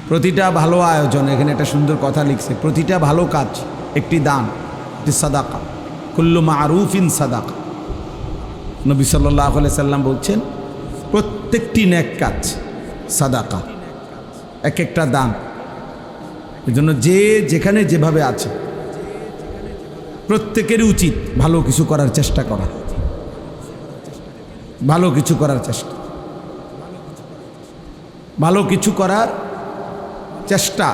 প্রতিটা ভালো আয়োজন, এখানে একটা সুন্দর কথা লিখছে, প্রতিটা ভালো কাজ একটি দান, একটি সাদাকা। কুল্লু মারুফিন সাদাকা। নবী সাল্লাল্লাহু আলাইহি সাল্লাম বলছেন প্রত্যেকটি নেক কাজ সাদাকা, এক একটা দান। এজন্য যে যেখানে যেভাবে আছে প্রত্যেকেরই উচিত ভালো কিছু করার চেষ্টা করা, ভালো কিছু করার চেষ্টা, ভালো কিছু করার চেষ্টা,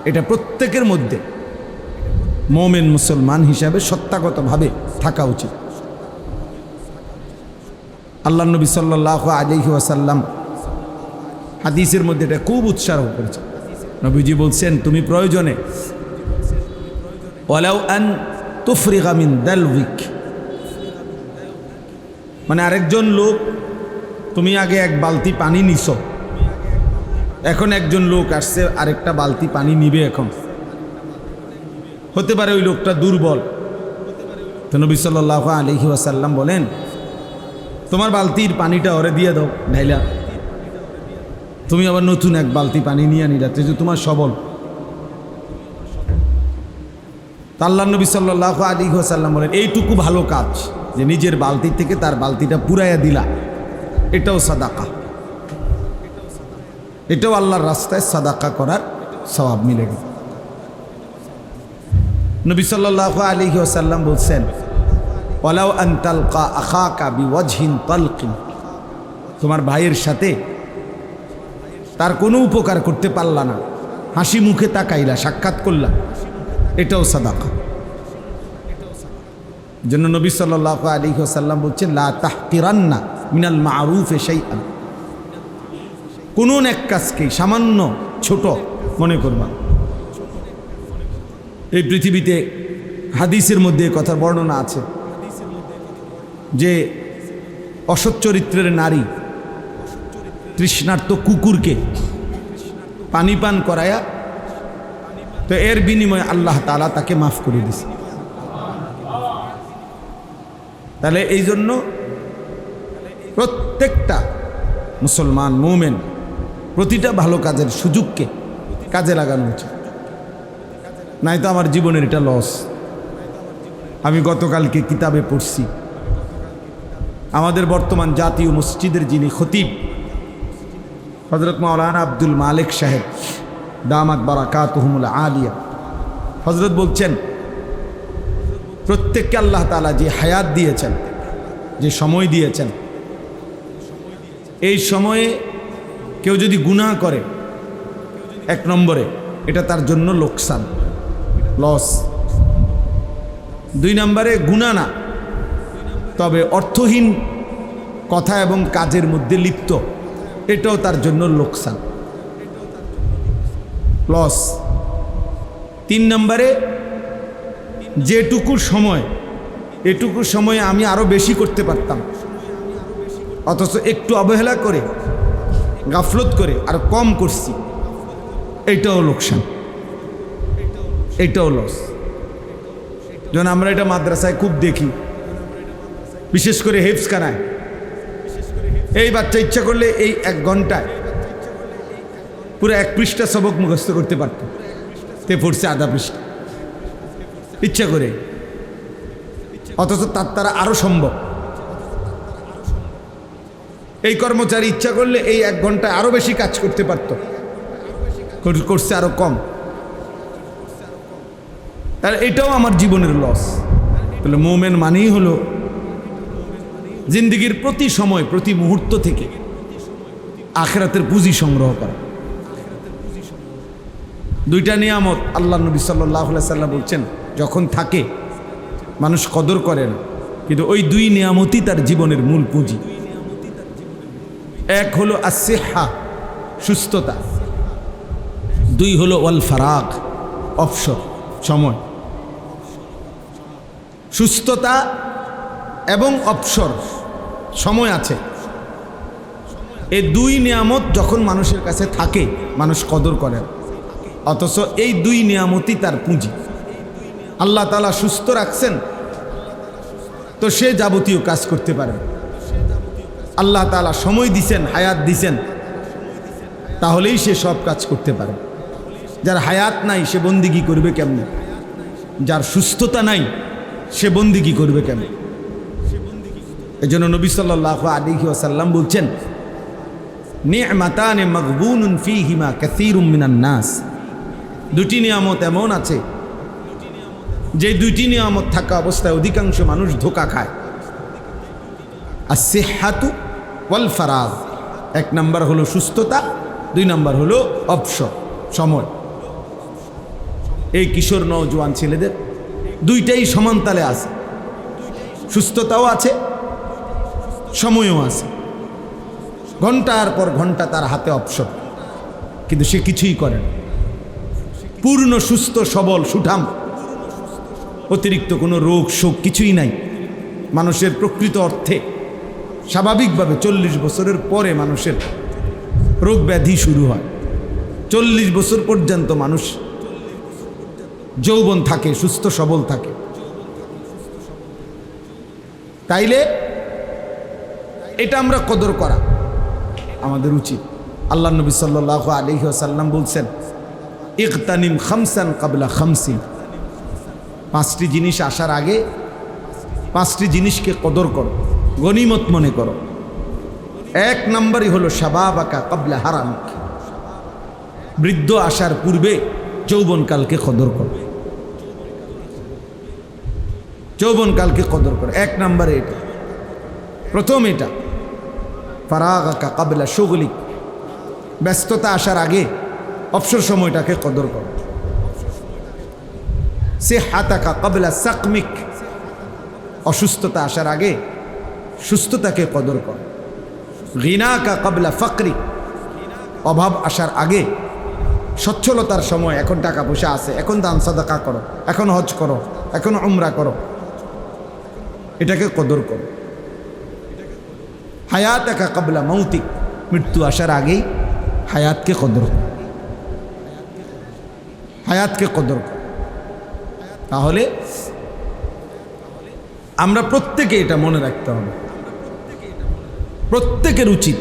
এটা প্রত্যেকের মধ্যে মুমিন মুসলমান হিসাবে সত্তাগতভাবে থাকা উচিত। আল্লাহ নবী সাল্লাল্লাহু আলাইহি ওয়াসাল্লাম হাদিসের মধ্যে এটা খুব উৎসাহ করেছে। নবীজি বলছেন তুমি প্রয়োজনে ওয়ালাউ আন তুফরিগা মিন দালউইক, মানে আরেকজন লোক, তুমি আগে এক বালতি পানি নিছো, এখন একজন লোক আসছে আরেকটা বালতি পানি নিবে, এখন হতে পারে ওই লোকটা দুর্বল। তো নবী সাল্লাল্লাহু আলাইহি ওয়াসাল্লাম বলেন তোমার বালতির পানিটা ওরে দিয়ে দাও ঢাইলা, তুমি আবার নতুন এক বালতি পানি নিয়ে নিলা, যে তোমার সবল। আল্লাহ নবী সাল্লাল্লাহু আলাইহি ওয়াসাল্লাম বলেন এইটুকু ভালো কাজ যে নিজের বালতি থেকে তার বালতিটা পুরাইয়া দিলা, এটাও সাদাকা, এটাও আল্লাহর রাস্তায় সাদাকা করার সওয়াব মিলে গেল। নবী সাল্লাল্লাহু আলাইহি ওয়াসাল্লাম বলছেন ওয়ালাউ আন তালকা আখাকা বিওয়াজহিন তালকিন, তোমার ভাইয়ের সাথে তার কোনো উপকার করতে পারলা না, হাসি মুখে তাকাইলা, সাক্ষাৎ করলা, এটাও সাদাকা। জন্য নবী সাল্লাল্লাহু আলাইহি ওয়াসাল্লাম বলছেন লা তাহকিরান্না মিনাল মারুফি শাইআন, কোন এক কাজকে সামান্য ছোট মনে করবা। এই পৃথিবীতে হাদিসের মধ্যে কথার বর্ণনা আছে যে অসৎ চরিত্রের নারী তৃষ্ণার্ত কুকুরকে পানি পান করায়া, তো এর বিনিময়ে আল্লাহ তাআলা তাকে মাফ করে দিয়েছে। তাহলে এই জন্য প্রত্যেকটা মুসলমান মুমিন প্রতিটা ভালো কাজের সুযোগকে কাজে লাগানো উচিত, নাই তো আমার জীবনের এটা লস। আমি গতকালকে কিতাবে পড়ছি আমাদের বর্তমান জাতীয় মসজিদের যিনি খতিব হযরত মাওলানা আব্দুল মালিক সাহেব দামাত বারাকাতুহুমুল আলিয়া, হযরত বলছেন প্রত্যেককে আল্লাহ তাআলা যে হায়াত দিয়েছেন, যে সময় দিয়েছেন, এই সময়ে কেউ যদি গুনাহ করে, এক নম্বরে এটা তার জন্য লোকসান, লস। দুই নম্বরে গুনাহ না, তবে অর্থহীন কথা এবং কাজের মধ্যে লিপ্ত, এটাও তার জন্য লোকসান, লস। তিন নম্বরে যেটুকু সময়, এটুকু সময়ে আমি আরো বেশি করতে পারতাম, অথচ একটু অবহেলা করে গাফলত করে আর কম করছি, এইটাও লোকসান, এইটাও লস। যেমন আমরা এটা মাদ্রাসায় খুব দেখি, বিশেষ করে হেফজখানায়, এই বাচ্চা ইচ্ছা করলে এই 1 ঘন্টায় পুরো 1 পৃষ্ঠা সবক মুখস্থ করতে পারত, তে পড়ছে আধা পৃষ্ঠা ইচ্ছা করে, অথচ তার দ্বারা আরো সম্ভব। এই কর্মচারী ইচ্ছা করলে এই 1 ঘন্টায় আরো বেশি কাজ করতে পারত, করছে আরো কম। তাহলে এটাও আমার জীবনের লস। তাহলে মুমিন মানেই হলো জিন্দেগির প্রতি সময়, প্রতি মুহূর্ত থেকে আখিরাতের পুঁজি সংগ্রহ করা। দুইটা নিয়ামত আল্লাহ নবী সাল্লাল্লাহু আলাইহি সাল্লাম বলছেন যখন থাকে মানুষ কদর করে না, কিন্তু ওই 2 নিয়ামতই তার জীবনের মূল পুঁজি। এক হলো আসিহা, সুস্থতা, 2 হলো ওয়াল ফারাগ, অবসর, সময়। সুস্থতা এবং অবসর, সময় আছে, এই 2 নিয়ামত যখন মানুষের কাছে থাকে মানুষ কদর করে, অথচ এই 2 নিয়ামতই তার পুঁজি। আল্লাহ তাআলা সুস্থ রাখছেন তো সে যাবতীয় কাজ করতে পারে। আল্লাহ তাআলা সময় দিছেন, হায়াত দিছেন, তাহলেই সে সব কাজ করতে পারে। যার হায়াত নাই সে বন্দিগি করবে কেমনে? যার সুস্থতা নাই সে বন্দিগি করবে কেমনে? এজন্য নবী সাল্লাল্লাহু আলাইহি ওয়াসাল্লাম বলছেন, নি'মাতানে মাগবুনুন ফীহিমা কাসীরুম মিনান নাস। দুটি নিয়ামত এমন আছে যে দুইটি নিয়ামত থাকা অবস্থায় অধিকাংশ মানুষ ধোঁকা খায়। as-সিহহাতু ওয়াল ফারাগ। এক নাম্বার হলো সুস্থতা, দুই নাম্বার হলো অবসর, সময়। এই কিশোর নওজোয়ান ছেলেদের দুইটাই সমানতালে আছে, সুস্থতাও আছে, সময়ও আছে। ঘন্টার পর ঘন্টা তার হাতে অবসর, কিন্তু সে কিছুই করে না। পূর্ণ সুস্থ সবল সুঠাম, অতিরিক্ত কোনো রোগ শোক কিছুই নাই। মানুষের প্রকৃত অর্থে স্বাভাবিকভাবে 40 বছরের পরে মানুষের রোগ ব্যাধি শুরু হয়। 40 বছর পর্যন্ত মানুষ যৌবন থাকে, সুস্থ সবল থাকে। তাইলে এটা আমরা কদর করা আমাদের উচিত। আল্লাহ নবী সাল্লাল্লাহু আলাইহি ওয়াসাল্লাম বলছেন, ইগতানিম খামসান ক্বাবলা খামসিন। 5টি জিনিস আসার আগে 5টি জিনিসকে কদর করো, গনিমত মনে করো। এক নম্বরই হলো শাবাবাকা ক্বাবলা হারামিক। বৃদ্ধ আসার পূর্বে যৌবনকালকে কদর করো, যৌবনকালকে কদর করো। এক নম্বরে এটা, প্রথম এটা। ফারাগাকা ক্বাবলা শুগলিক। ব্যস্ততা আসার আগে অবসর সময়টাকে কদর করো। সিহহাতাকা ক্বাবলা সাকমিক। অসুস্থতা আসার আগে সুস্থতাকে কদর করো। গিনাকা ক্বাবলা ফাকরিক। অভাব আসার আগে সচ্ছলতার সময়, এখন টাকা পয়সা আছে, এখন দান সাদাকা করো, এখন হজ করো, এখন উমরা করো, এটাকে কদর করো। হায়াতাকা ক্বাবলা মৌতিক। মৃত্যু আসার আগেই হায়াতকে কদর করো, হায়াতকে কদর করো। তাহলে আমরা প্রত্যেকে এটা মনে রাখতে হবে। প্রত্যেকের উচিত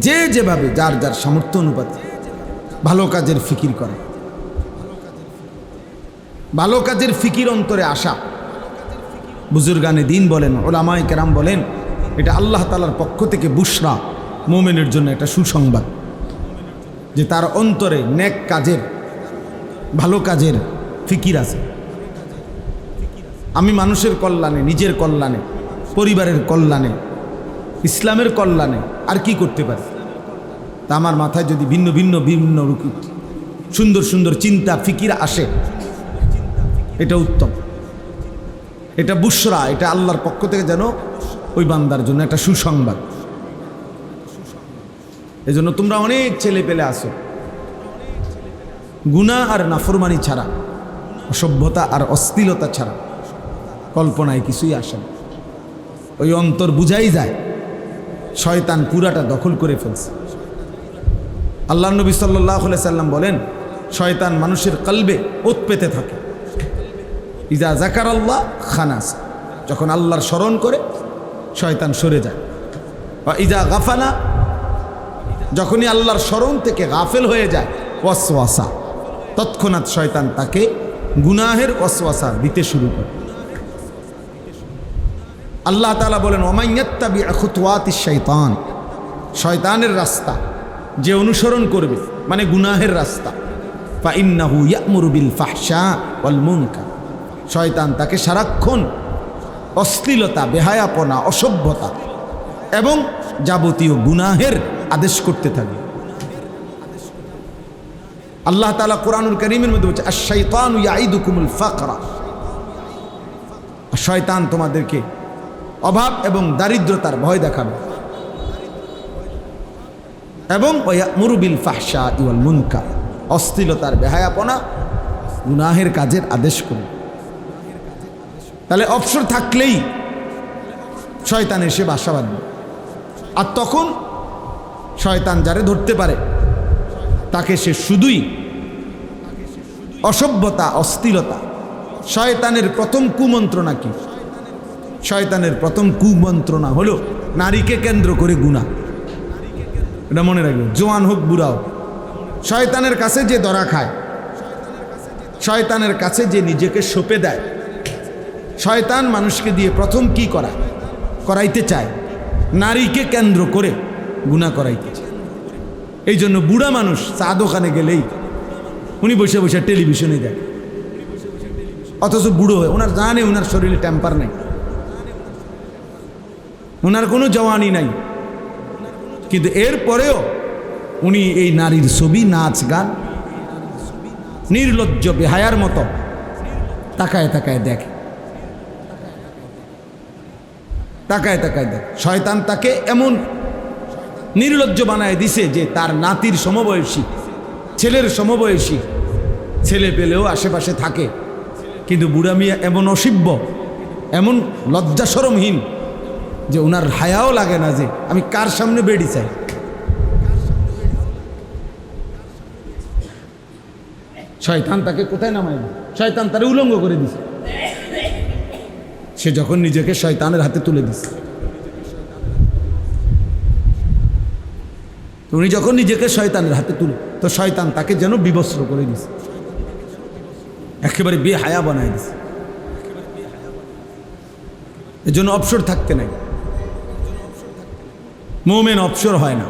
যে যেভাবে যার যার সামর্থ্য অনুপাতে ভালো কাজের ফিকির করে। ভালো কাজের ফিকির অন্তরে আসা, বুজুর্গানে দিন বলেন, উলামায়ে কেরাম বলেন, এটা আল্লাহ তাআলার পক্ষ থেকে বুশরা, মুমিনের জন্য একটা সুসংবাদ, যে তার অন্তরে নেক কাজের, ভালো কাজের ফিকির আছে। আমি মানুষের কল্যাণে, নিজের কল্যাণে, পরিবারের কল্যাণে, ইসলামের কল্যাণে আর কি করতে পারি? তা আমার মাথায় যদি ভিন্ন ভিন্ন ভিন্ন সুন্দর সুন্দর চিন্তা ফিকির আসে, এটা উত্তম, এটা বুশরা, এটা আল্লাহর পক্ষ থেকে যেন ওই বান্দার জন্য একটা সুসংবাদ। এজন্য তোমরা অনেক ছেলে পেলে আসো, গুনাহ আর নাফরমানি ছাড়া, অসভ্যতা আর অশ্লীলতা ছাড়া কল্পনায় কিছুই আসে না। ওই অন্তর বুঝাই যায় শয়তান পুরাটা দখল করে ফেলছে। আল্লাহ নবী সাল্লাল্লাহু আলাইহি সাল্লাম বলেন, শয়তান মানুষের কলবে ওত পেতে থাকে। ইজা যাকারাল্লাহ খানাস। যখন আল্লাহর স্মরণ করে শয়তান সরে যায়। বা ইজা গাফালা। যখনই আল্লাহর স্মরণ থেকে গাফেল হয়ে যায়, ওয়াসওয়াসা। তৎক্ষণাৎ শয়তান তাকে গুনাহের ওয়াসওয়াসা দিতে শুরু করে। আল্লাহ তাআলা বলেন, ওমান ইয়াত্তাবি' খুতুওয়াতিশ শাইতান। শয়তানের রাস্তা যে অনুসরণ করবে, মানে গুনাহের রাস্তা, ফা ইন্নাহু ইয়া'মুরু বিল ফাহশা ওয়াল মুনকার। শয়তান তাকে সারাক্ষণ অশ্লীলতা, বেহায়াপনা, অসভ্যতা এবং যাবতীয় গুনাহের আদেশ করতে থাকে। আল্লাহ তাআলা কোরআনুল কারীমের মধ্যে বলছে, আশ-শাইতানু ইয়াইদুকুমুল ফাকরা। শয়তান তোমাদেরকে অভাব এবং দারিদ্রতার ভয় দেখাবে, এবং ওয়া'মুরু বিল ফাহশা ওয়াল মুনকার। অশ্লীলতার, বেহায়াপনা, গুনাহের কাজের আদেশ করবে। তাহলে অবসর থাকলেই শয়তান এসে বাসা বাঁধবে। আর তখন শয়তান যারে ধরতে পারে তাকে সে শুধুই অসভ্যতা, অশ্লীলতা। শয়তানের প্রথম কুমন্ত্রণা কি? শয়তানের প্রথম কুমন্ত্রণা হলো নারীকে কেন্দ্র করে গুনাহ। এটা মনে রাখবে, জোয়ান হোক বুড়া হোক। শয়তানের কাছে যে ধরা খায়, শয়তানের কাছে যে নিজেকে সঁপে দেয়, শয়তান মানুষকে দিয়ে প্রথম কি করাইতে চায়, নারীকে কেন্দ্র করে গুনাহ করাইতে চায়। এই জন্য বুড়া মানুষ চা দোকানে গেলেই উনি বসে বসে টেলিভিশনে দেয়, অথচ বুড়ো হয়, ওনার জানে ওনার শরীরে টেম্পার নেই, ওনার কোনো জওয়ানি নাই, কিন্তু এরপরেও উনি এই নারীর ছবি, নাচ গান নির্লজ্জ বেহায়ার মতো তাকায় তাকায় দেখে, তাকায় তাকায় দেখে। শয়তান তাকে এমন নির্লজ্জ বানায় দিছে যে তার নাতির সমবয়সী, ছেলের সমবয়সী ছেলে পেলেও আশেপাশে থাকে, কিন্তু বুড়া মিয়া এমন অসিব্য, এমন লজ্জা শরমহীন যে ওনার হায়াও লাগে না যে আমি কার সামনে বেড়ি চাই। শয়তান তাকে কোথায় নামায়, শয়তান তারে উলঙ্গ করে দিছে। সে যখন নিজেকে শয়তানের হাতে তুলে দিছে, উনি যখন নিজেকে শয়তানের হাতে তুলে, তো শয়তান তাকে যেন বিবস্ত্র করে দিছে, একেবারে বেহায়া বানায় দিছে। এর জন্য অবসর থাকতে নাই। মুমিন অবসর হয় না,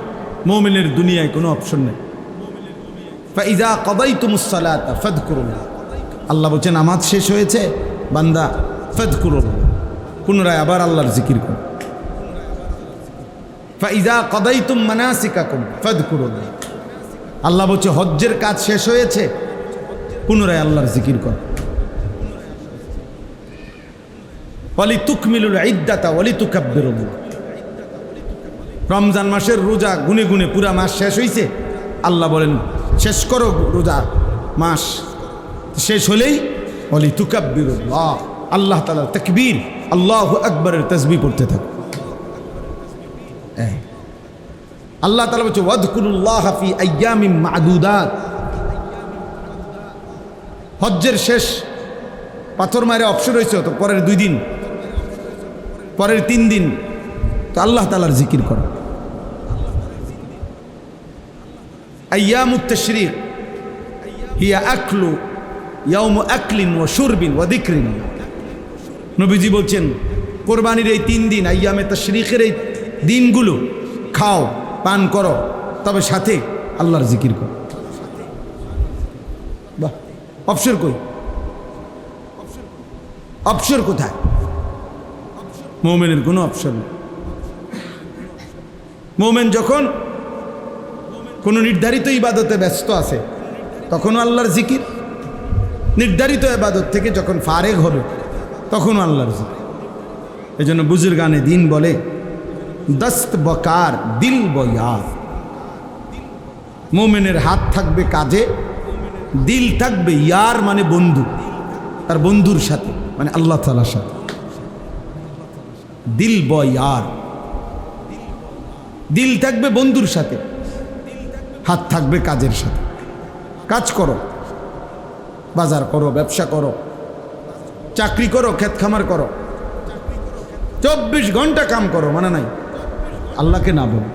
মুমিনের দুনিয়ায় কোনো অবসর নেই। ফাইজা কাদাইতুমুস সালাতা ফাযকুরুল্লাহ, আল্লাহ বলছেন নামাজ শেষ হয়েছে বান্দা, ফাযকুরুল্লাহ, পুনরায় আবার আল্লাহর জিকির করো। ফাইজা কাদাইতুম মানাসিকাকুম ফাযকুরুল্লাহ, আল্লাহ বলছে হজ্জের কাজ শেষ হয়েছে, পুনরায় আল্লাহর জিকির করো। ওয়ালিতুকমিলুল ইদ্দাতা ওয়ালিতুকাব্বিরুল্লাহ, রমজান মাসের রোজা গুনে গুনে পুরা মাস শেষ হয়েছে, আল্লাহ বলেন শেষ করো রোজা মাস, শেষ হলেই ওয়ালিতুকাব্বিরুল্লাহ, আল্লাহ তাআলার তাকবীর, আল্লাহু আকবারের তাসবিহ পড়তে থাকো। আল্লাহ তাআলা বলছে ওয়াযকুরুল্লাহ ফি আইয়ামিন মা'দুদাত, হজ্জের শেষ পাথর মারে অবসর হয়েছে, তো পরের 2 দিন, পরের 3 দিন তো আল্লাহ তাআলার জিকির করো। আইয়ামুত তাশরীক হিয়া আকলু ইয়াউমু আকলিন ওয়া শুরবিন ওয়া যিকরিন, নবীজি বলছেন কোরবানির এই 3 দিন, আইয়ামে তাশরীকের এই দিনগুলো খাও পান করো, তবে সাথে আল্লাহর জিকির করো। বাহ, অবসর কই, অবসর কোথায়? মুমিনের কোনো অবসর নেই। মুমিন যখন কোনো নির্ধারিত ইবাদতে ব্যস্ত আছে তখনও আল্লাহর জিকির, নির্ধারিত ইবাদত থেকে যখন ফারেগ হবে তখনও আল্লাহর জিকির। এই জন্য বুজুর্গানে দিন বলে দস্ত বকার দিল বয়ার, মুমিনের হাত থাকবে কাজে, দিল থাকবে ইয়ার মানে বন্ধু, তার বন্ধুর সাথে মানে আল্লাহ তাআলার সাথে। দিল বয়ার, দিল থাকবে বন্ধুর সাথে, হাত থাকবে কাজের সাথে। কাজ করো, বাজার করো, ব্যবসা করো, চাকরি করো, ক্ষেত খামার করো, 24 ঘন্টা কাম করো, মানে নাই আল্লাহকে না বল,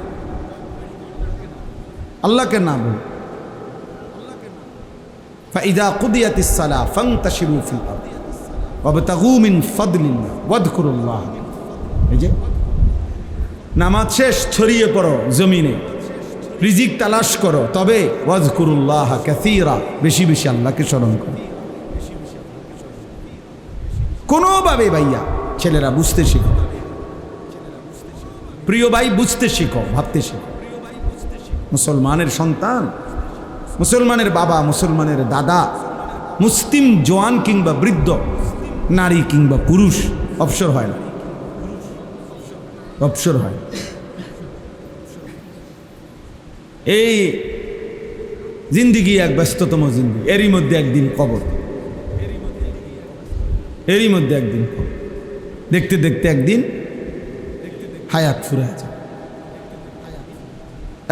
আল্লাহকে না বল। ফাইদা কুদিয়াতিস সালাহ ফান্তাশিরু ফিল আরদ ওয়াবতাগু মিন ফাদলিল্লাহ ওয়াযকুরুল্লাহ, এই যে নামাজ শেষ ছড়িয়ে পড়ো জমিনে, রিজিক তালাশ করো, তবে ওয়াযকুরুল্লাহ কাসীরা, বেশি বেশি আল্লাহকে স্মরণ করো। কোনোভাবে ভাইয়া ছেলেরা বুঝতে শিখো, প্রিয় ভাই বুঝতে শিখো, ভাবতে শিখো। মুসলমানের সন্তান, মুসলমানের বাবা, মুসলমানের দাদা, মুসলিম জওয়ান কিংবা বৃদ্ধ, নারী কিংবা পুরুষ অবসর হয় না, অবসর হয়। এই জিন্দিগি এক ব্যস্ততম জিন্দিগি, এরই মধ্যে একদিন কবর, এরই মধ্যে একদিন কবর, দেখতে দেখতে একদিন হায়াত ফুরে আছে,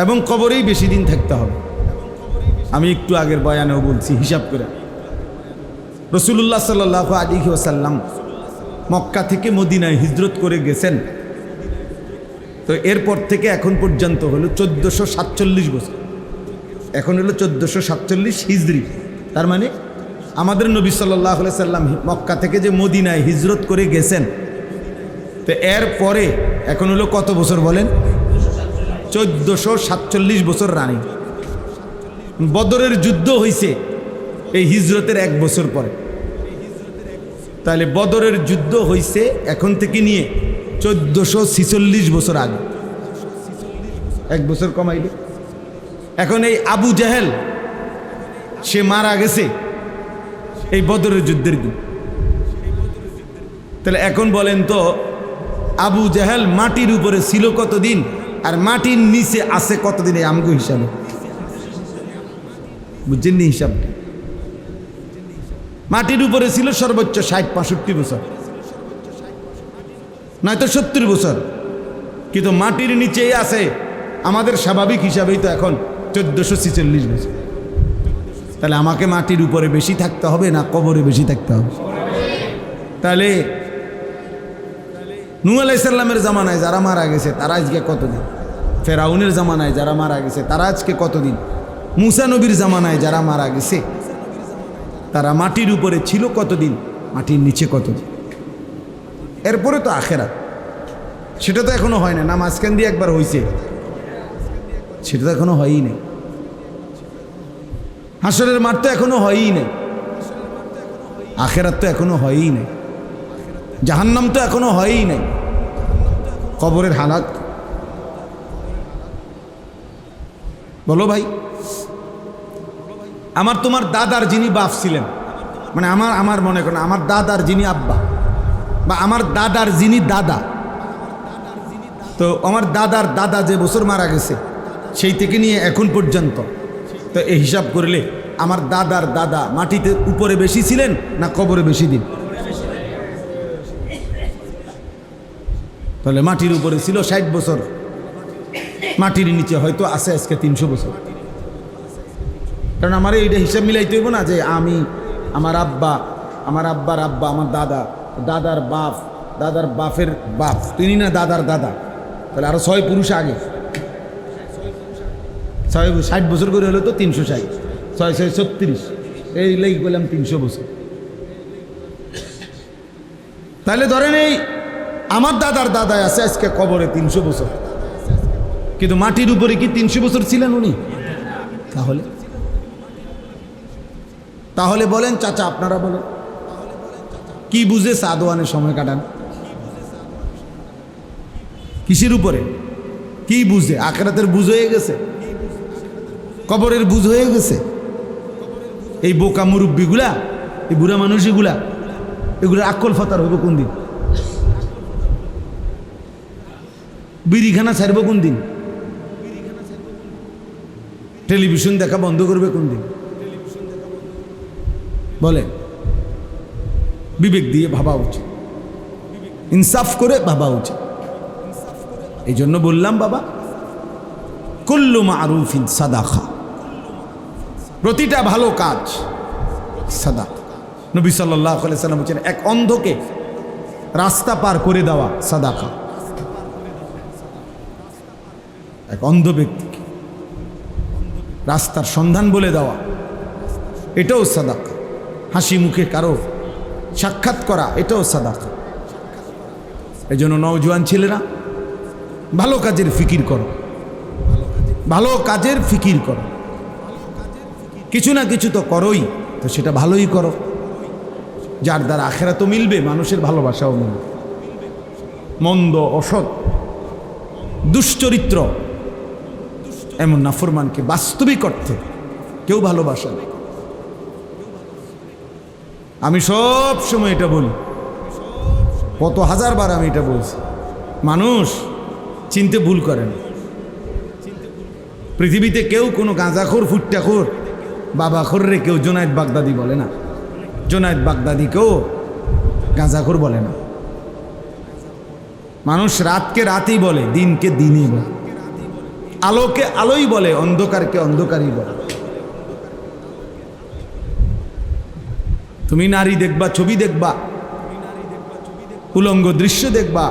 এবং কবরেই বেশি দিন থাকতে হবে। আমি একটু আগের বয়ানেও বলছি, হিসাব করে রাসূলুল্লাহ সাল্লাল্লাহু আলাইহি ওয়াসাল্লাম মক্কা থেকে মদিনায় হিজরত করে গেছেন তো এরপর থেকে এখন পর্যন্ত হলো 1447 বছর। এখন হলো 1447 হিজরি। তার মানে আমাদের নবী সাল্লাল্লাহু আলাইহি সাল্লাম মক্কা থেকে যে মদিনায় হিজরত করে গেছেন, তো এর পরে এখন হলো কত বছর বলেন? 1447 বছর রানিং। বদরের যুদ্ধ হয়েছে এই হিজরতের 1 বছর পরে। তাহলে বদরের যুদ্ধ হয়েছে এখন থেকে নিয়ে 1446 বছর আগে, 1 বছর কমাইলে। এখন এই আবু জাহেল সে মারা গেছে এই বদরের যুদ্ধের দিন। তাহলে এখন বলেন তো আবু জাহেল মাটির উপরে ছিল কতদিন আর মাটির নিচে আছে কতদিন? এই আমগো হিসাবে বুঝছেন নি হিসাব? মাটির উপরে ছিল সর্বোচ্চ 60-65 বছর, নয়তো 70 বছর, কিন্তু মাটির নিচেই আছে আমাদের স্বাভাবিক হিসাবেই তো এখন 1446 বছর। তাহলে আমাকে মাটির উপরে বেশি থাকতে হবে না কবরে বেশি থাকতে হবে? তাহলে নূহ আলাইহিস সালামের জামানায় যারা মারা গেছে তারা আজকে কতদিন? ফেরাউনের জামানায় যারা মারা গেছে তারা আজকে কতদিন? মুসা নবীর জামানায় যারা মারা গেছে তারা মাটির উপরে ছিল কতদিন, মাটির নিচে কতদিন। এরপরে তো আখেরাত, সেটা তো এখনো হয় না। না মাঝখান দিয়ে একবার হয়েছে, সেটা তো এখনো হয়ই নাই। হাসরের মাঠ তো এখনো হয়ই নাই, আখেরাত তো এখনো হয়ই নাই, জাহান্নাম তো এখনো হয়ই নাই, কবরের হালাত। বলো ভাই, আমার তোমার দাদার যিনি বাপ ছিলেন, মানে আমার মনে করেন আমার দাদার যিনি আব্বা বা আমার দাদার যিনি দাদা, তো আমার দাদার দাদা যে বছর মারা গেছে সেই থেকে নিয়ে এখন পর্যন্ত, তো এই হিসাব করলে আমার দাদার দাদা মাটিতে উপরে বেশি ছিলেন না কবরে বেশি দিন? তাহলে মাটির উপরে ছিল 60 বছর, মাটির নিচে হয়তো আছে আজকে 300 বছর। কারণ আমার এইটা হিসাব মিলাইতে হইব না যে আমি আমার আব্বা, আমার আব্বার আব্বা, আমার দাদা, দাদার বাপ, দাদার বাপের বাপ, তিনি না দাদার দাদা, তাহলে আরো 6 পুরুষ আগে। 60 বছর করে হলো তো 360, 6 36, এই লেগে বললাম 300 বছর। তাহলে ধরেন এই আমার দাদার দাদায় আছে আজকে কবরে 300 বছর, কিন্তু মাটির উপরে কি 300 বছর ছিলেন উনি? তাহলে বলেন চাচা, আপনারা বলেন কি বুঝে সাদওয়ানের সময় কাটান? কিসের উপরে? কি বুঝে? আখিরাতের বুঝ হয়ে গেছে, কবরের বুঝ হয়ে গেছে। এই বোকা মুরব্বীগুলা, এই বুড়া মানুষগুলা, এগুলো আকল ফাতার হইব কোন দিন? বিড়িখানা ছাড়ব কোন দিন? টেলিভিশন দেখা বন্ধ করবে কোন দিন? বলে বিবেক দিয়ে ভাবা উচিত, ইনসাফ করে ভাবা উচিত। এই জন্য বললাম বাবা, কুল্লু মারুফিন সাদাকা, প্রতিটা ভালো কাজ সাদাকা। নবী সাল্লাল্লাহু আলাইহি সাল্লাম বলেছেন এক অন্ধকে রাস্তা পার করে দেওয়া সাদাকা। এক অন্ধ ব্যক্তিকে রাস্তার সন্ধান বলে দেওয়া, এটাও সাদাকা। হাসি মুখে কারো সাক্ষাৎ করা, এটাও সাদাকা। এই জন্য নওজোয়ান ছেলেরা ভালো কাজের ফিকির করো, ভালো কাজের ফিকির করো। কিছু না কিছু তো করোই, তো সেটা ভালোই করো, যার দ্বারা আখিরাতও মিলবে, মানুষের ভালোবাসাও মিলবে। মন্দ, অসৎ, দুশ্চরিত্র এমন নাফরমানকে বাস্তবিক অর্থে কেউ ভালোবাসে না। আমি সব সময় এটা বলি, কত হাজারবার আমি এটা বলছি, মানুষ চিনতে ভুল করে না। পৃথিবীতে কেউ কোনো গাঁজাখোর, ফুট্টাখোর, বাবাখোর রে কেউ জোনায়েদ বাগদাদি বলে না, জোনায়েদ বাগদাদিকেও গাঁজাখোর বলে না। মানুষ রাতকে রাতই বলে, দিনকে দিনই বলে, আলোকে আলোই বলে, অন্ধকারকে অন্ধকারই বলে। তুমি নারী দেখবা, ছবি দেখবা, উলঙ্গ দৃশ্য দেখবা,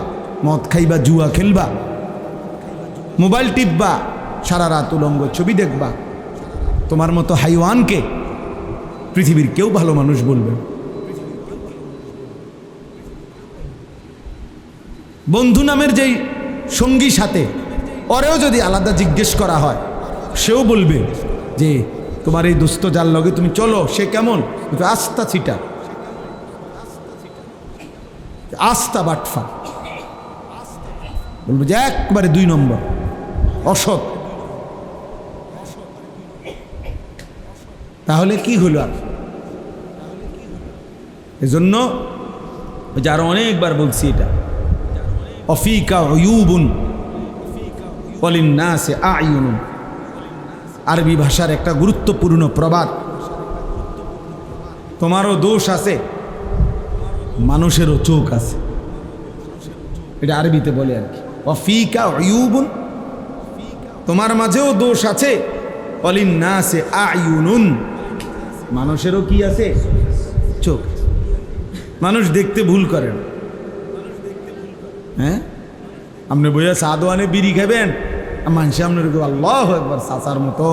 মদ খাইবা, জুয়া খেলবা, মোবাইল টিপবা, সারা রাত উলঙ্গ ছবি দেখবা, তোমার মতো হাইওয়ানকে পৃথিবীর কেউ ভালো মানুষ বলবে। বন্ধু নামের যেই সঙ্গী সাথে, ওরেও যদি আলাদা জিজ্ঞেস করা হয়, সেও বলবে যে তোমার এই দুস্থ যার লগে তুমি চলো, সে কেমন? আস্থা ছিটা, আস্থা বাটফা, বলবো যে একবারে 2 নম্বর, অসৎ। তাহলে কি হলো? আর এজন্য যারা অনেকবার বলছি এটা, অফিকা উয়ুবুন ওয়ালিন্নাসি আ'য়ুনুন, আরবি ভাষার একটা গুরুত্বপূর্ণ প্রবাদ। তোমারও দোষ আছে, মানুষেরও চোখ আছে, এটা আরবিতে বলে আর কি। অফিকা উয়ুবুন, তোমার মাঝেও দোষ আছে, ওয়ালিন্নাসি আ'য়ুনুন, মানুষেরও কি আছে? চোখ। মানুষ দেখতে ভুল করেন। হ্যাঁ, আপনি বইয়া সাদওয়ানে বিড়ি খাবেন, মানুষ আপনার আল্লাহু আকবার, চাচার মতো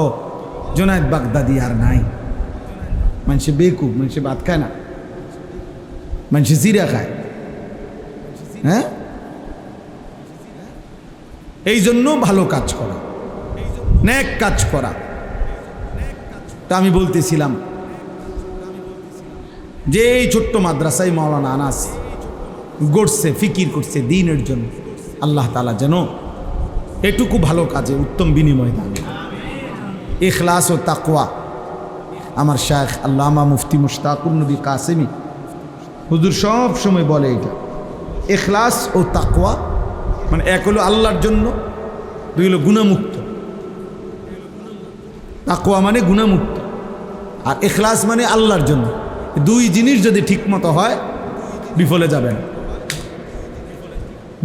জুনায়েদ বাগদাদি আর নাই। মানুষে বেকুব, মানুষে ভাত খায় না, মানুষে জিরা খায়। হ্যাঁ, এই জন্য ভালো কাজ করা, নেক কাজ করা। তা আমি বলতেছিলাম যে এই ছোট্ট মাদ্রাসায় মাওলানা আনাস গড়ছে, ফিকির করছে দ্বীনের জন্য। আল্লাহ তাআলা যেন এটুকু ভালো কাজে উত্তম বিনিময় দান। ইখলাস ও তাকওয়া, আমার শায়েখ আল্লামা মুফতি মুশতাকুর নবী কাসেমি হুজুর সব সময় বলে এটা। ইখলাস ও তাকওয়া মানে এক হলো আল্লাহর জন্য, 2 হলো গুনাহমুক্ত। তাকওয়া মানে গুনাহমুক্ত, আর ইখলাস মানে আল্লাহর জন্য। 2 জিনিস যদি ঠিকমতো হয়, বিফলে যাবেন।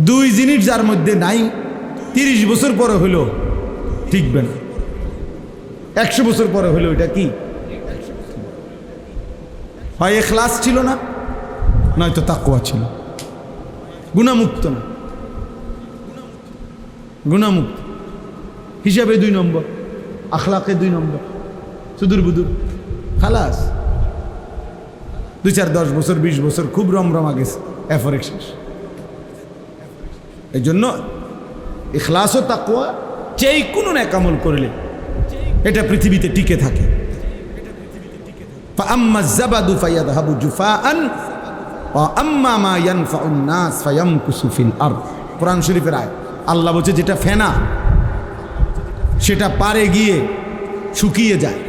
2 জিনিস যার মধ্যে নাই, 30 বছর পরে হইলো ঠিকবে না, 100 বছর পরে হইলো এটা কি? হয় ইখলাস ছিল না, নয়তো তাকওয়া ছিল। গুনাহমুক্ত না, গুনাহমুক্ত হিসাবে 2 নম্বর, আখলাকে 2 নম্বর, সুদূর বুদুর, খালাস। 2, 4, 10 বছর 20 বছর খুব রমরমা গেছে, এরপরে শেষ। এই জন্য ইখলাস ও তাকওয়া যেই কোনো নেক আমল করলে এটা পৃথিবীতে টিকে থাকে। ফাআম্মা যাবাদু ফায়াযহাবু জুফাআন ওয়া আম্মা মা ইয়ানফাউন নাস ফায়ামকুসু ফিল আরদ। কোরআন শরীফের আয়াত। আল্লাহ বলছে যেটা ফেনা সেটা পারে গিয়ে শুকিয়ে যায়।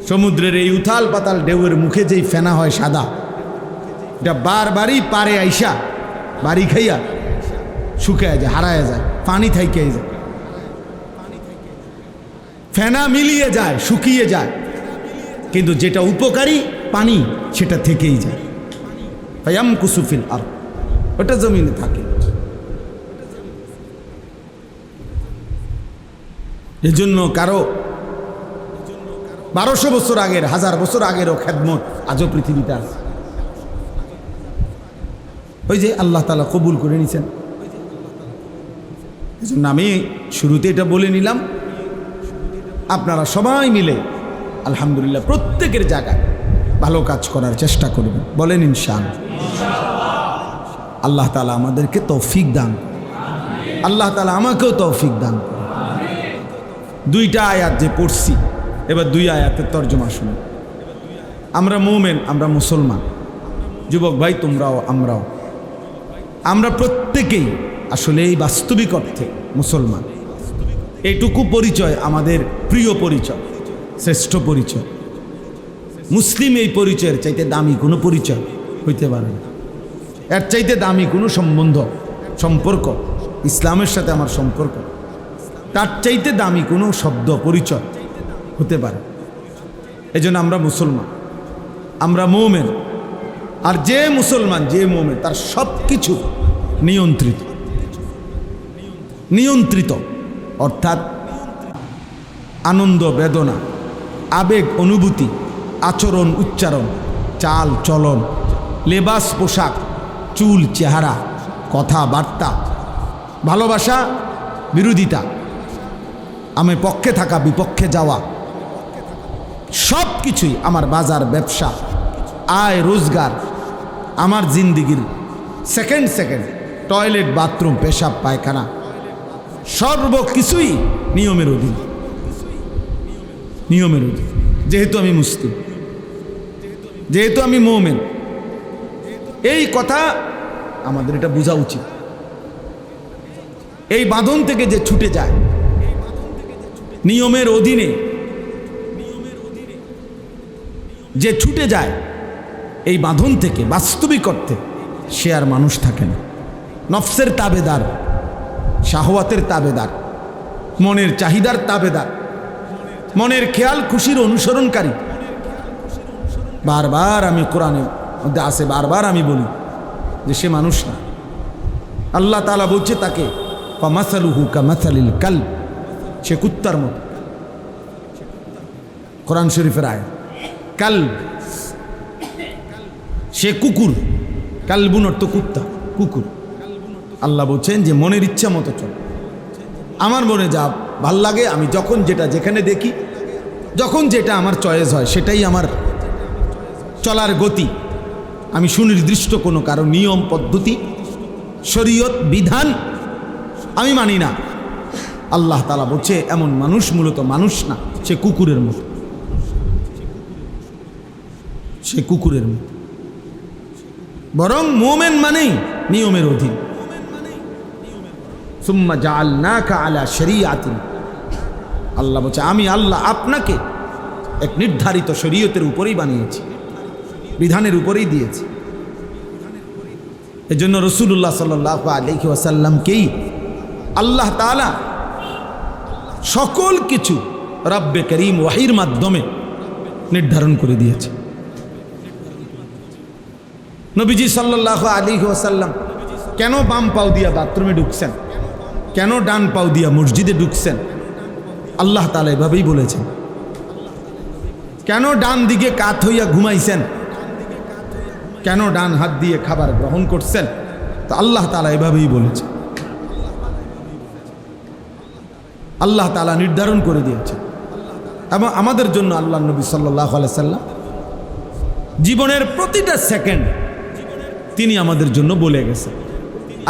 সমুদ্রের এই উথাল পাতাল ঢেউয়ের মুখে যেই ফেনা হয় সাদা, এটা বারবারই পারে আইসা বাড়ি খাইয়া শুকায় যায়, হারায় যায়, পানি থাইকে যায়, ফেনা মিলিয়ে যায়, শুকিয়ে যায়। কিন্তু যেটা উপকারী পানি সেটা থেকেই যায়। ফায়ামকুসু ফিল আরদ, ওটা জমিনে থাকে। এজন্য কারো 1200 বছর আগের, 1000 বছর আগেরও খেদমত আজও পৃথিবীতে আছে। ওই যে আল্লাহ তাআলা কবুল করে নিছেন। এজন্য আমি শুরুতে এটা বলে নিলাম, আপনারা সবাই মিলে আলহামদুলিল্লাহ প্রত্যেকের জায়গায় ভালো কাজ করার চেষ্টা করবেন। বলেন ইনশাআল্লাহ। আল্লাহ তাআলা আমাদেরকে তৌফিক দান, আল্লাহ তাআলা আমাকেও তৌফিক দান। 2টা আয়াত যে পড়ছি, এবার 2 আয়াতের তর্জমা শুনুন। আমরা মুমিন, আমরা মুসলমান, যুবক ভাই তোমরাও আমরাও, আমরা প্রত্যেকেই আসলে এই বাস্তবিক অর্থে মুসলমান। এইটুকু পরিচয় আমাদের প্রিয় পরিচয়, শ্রেষ্ঠ পরিচয়। মুসলিম এই পরিচয়ের চাইতে দামি কোনো পরিচয় হইতে পারে না। এর চাইতে দামি কোনো সম্পর্ক ইসলামের সাথে আমার সম্পর্ক, তার চাইতে দামি কোনো শব্দ পরিচয় হতে পারে। এই জন্য আমরা মুসলমান, আমরা মুমিন। আর যে মুসলমান, যে মুমিন, তার সব কিছু নিয়ন্ত্রিত। নিয়ন্ত্রিত অর্থাৎ আনন্দ, বেদনা, আবেগ, অনুভূতি, আচরণ, উচ্চারণ, চাল চলন, লেবাস, পোশাক, চুল, চেহারা, কথাবার্তা, ভালোবাসা, বিরোধিতা, আমি পক্ষে থাকা বিপক্ষে যাওয়া, সব কিছুই আমার বাজার ব্যবসা আয় রোজগার, আমার জিন্দিগির সেকেন্ড সেকেন্ড টয়লেট বাথরুম পেশাব পায়খানা সর্বকিছুই নিয়মের অধীন, নিয়মের অধীন। যেহেতু আমি মুসলিম, যেহেতু আমি মুমিন, এই কথা আমাদের এটা বোঝা উচিত। এই বাঁধন থেকে যে ছুটে যায় নিয়মের অধীনে, যে ছুটে যায় এই বাঁধন থেকে বাস্তবিক অর্থে, সে আর মানুষ থাকে না। নফসের তাবেদার, শাহওয়াতের তাবেদার, মনের চাহিদার তাবেদার, মনের খেয়াল খুশির অনুসরণকারী। বারবার আমি কোরআনের মধ্যে আসে, বারবার আমি বলি যে সে মানুষ না। আল্লাহ তাআলা বলছে তাকে ফামাসালুহু কামাসালিল কালব, সে কুত্তার মতো। কোরআন শরীফের আয়াত, কালব সে কুকুর, কালবুন অর্থ কুত্তা, কুকুর। আল্লাহ বলছেন যে মনের ইচ্ছা মতো চল, আমার মনে যা ভাল লাগে, আমি যখন যেটা যেখানে দেখি, যখন যেটা আমার চয়েস হয় সেটাই আমার চলার গতি। আমি সুনির্দিষ্ট কোনো কারো নিয়ম পদ্ধতি শরীয়ত বিধান আমি মানি না। আল্লাহ তাআলা বলছে এমন মানুষ মূলত মানুষ না, সে কুকুরের মতো, সে কুকুরের মতো। বরং মুমিন মানেই নিয়মের অধীন। সুম্মা জাআলনাকা আলা শরিয়াতিন, আল্লাহ বলছে আমি আল্লাহ আপনাকে এক নির্ধারিত শরীয়তের উপরেই বানিয়েছি, বিধানের উপরেই দিয়েছি। এজন্য রাসূলুল্লাহ সাল্লাল্লাহু আলাইহি ওয়াসাল্লামকেই আল্লাহ তাআলা সকল কিছু রব্বে করিম ওয়াহির মাধ্যমে নির্ধারণ করে দিয়েছে। নবীজি সাল্লাল্লাহু আলাইহি ওয়াসাল্লাম কেন বাম পাও দিয়া বাথরুমে ঢুকছেন, কেন ডান পাও দিয়া মসজিদে ঢুকছেন, আল্লাহ তাআলা এভাবেই বলেছেন। কেন ডান দিকে কাত হইয়া ঘুমাইছেন, কেন ডান হাত দিয়ে খাবার গ্রহণ করছেন, তো আল্লাহ তাআলা এভাবেই বলেছেন। আল্লাহ তাআলা নির্ধারণ করে দিয়েছেন। এবং আমাদের জন্য আল্লাহ নবী সাল্লাল্লাহু আলাইহি সাল্লাম জীবনের প্রতিটা সেকেন্ড তিনি আমাদের জন্য বলে গেছেন,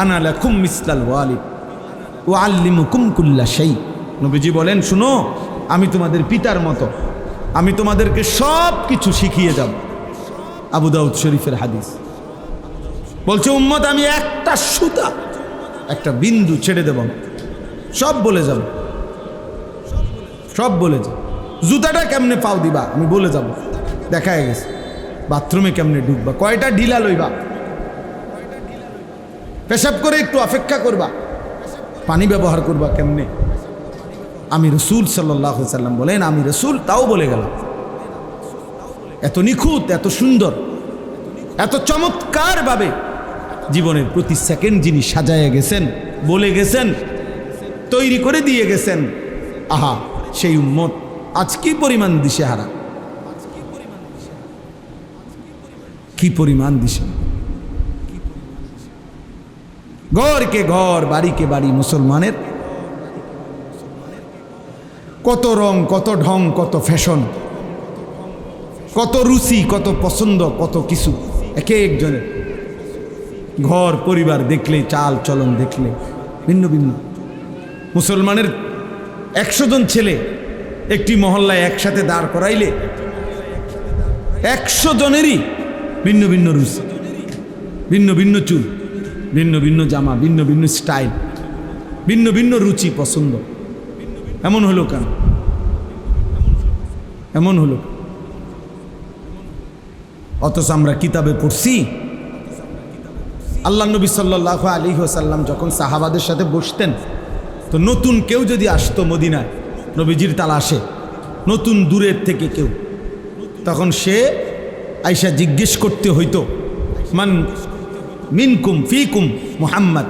আনা লাকুম মিসলাল ওয়ালিদ ওয়া আল্লিমুকুম কুল্লা শাই। নবীজি বলেন, শুনো আমি তোমাদের পিতার মতো, আমি তোমাদেরকে সব কিছু শিখিয়ে যাব। আবু দাউদ শরীফের হাদিস। বলছে উম্মত আমি একটা সুতা, একটা বিন্দু ছেড়ে দেব, সব বলে যাব, সব বলে যাব। জুতাটা কেমনে পাও দিবা আমি বলে যাব, দেখা গেছে। বাথরুমে কেমনে ঢুকবা, কয়টা ঢিলা লইবা, পেশাব করে একটু অপেক্ষা করবা, পানি ব্যবহার করবা কেমনে। আমি রাসূল সাল্লাল্লাহু আলাইহি সাল্লাম বলেন, আমি রাসূল তাও বলে গেলাম। এত নিখুঁত, এত সুন্দর, এত চমৎকারভাবে জীবনের প্রতি সেকেন্ড যিনি সাজায় গেছেন, বলে গেছেন, তৈরি করে দিয়ে গেছেন। আহা, সেই উম্মত আজ কি পরিমাণ দিশেহারা, কি পরিমাণ দিশে। ঘরকে ঘর, বাড়িকে বাড়ি মুসলমানের কত রং, কত ঢং, কত ফ্যাশন, কত রুচি, কত পছন্দ, কত কিছু এক একজনের। ঘর পরিবার দেখলে, চাল চলন দেখলে ভিন্ন ভিন্ন। মুসলমানের 100 জন ছেলে একটি মহল্লায় একসাথে দাঁড় করাইলে 100 জনেরই ভিন্ন ভিন্ন রুচি, ভিন্ন ভিন্ন চুল, ভিন্ন ভিন্ন জামা, ভিন্ন ভিন্ন স্টাইল, ভিন্ন ভিন্ন রুচি পছন্দ। এমন হলো কেন? এমন হলো অথচ আমরা কিতাবে পড়ছি আল্লাহ নবী সাল্লাল্লাহু আলাইহি ওয়াসাল্লাম যখন সাহাবাদের সাথে বসতেন, তো নতুন কেউ যদি আসতো মদিনায় নবীজির তালাশে, নতুন দূরের থেকে কেউ, তখন সে আয়েশা জিজ্ঞেস করতে হইতো, মান মিনকুম ফিকুম মুহাম্মদ,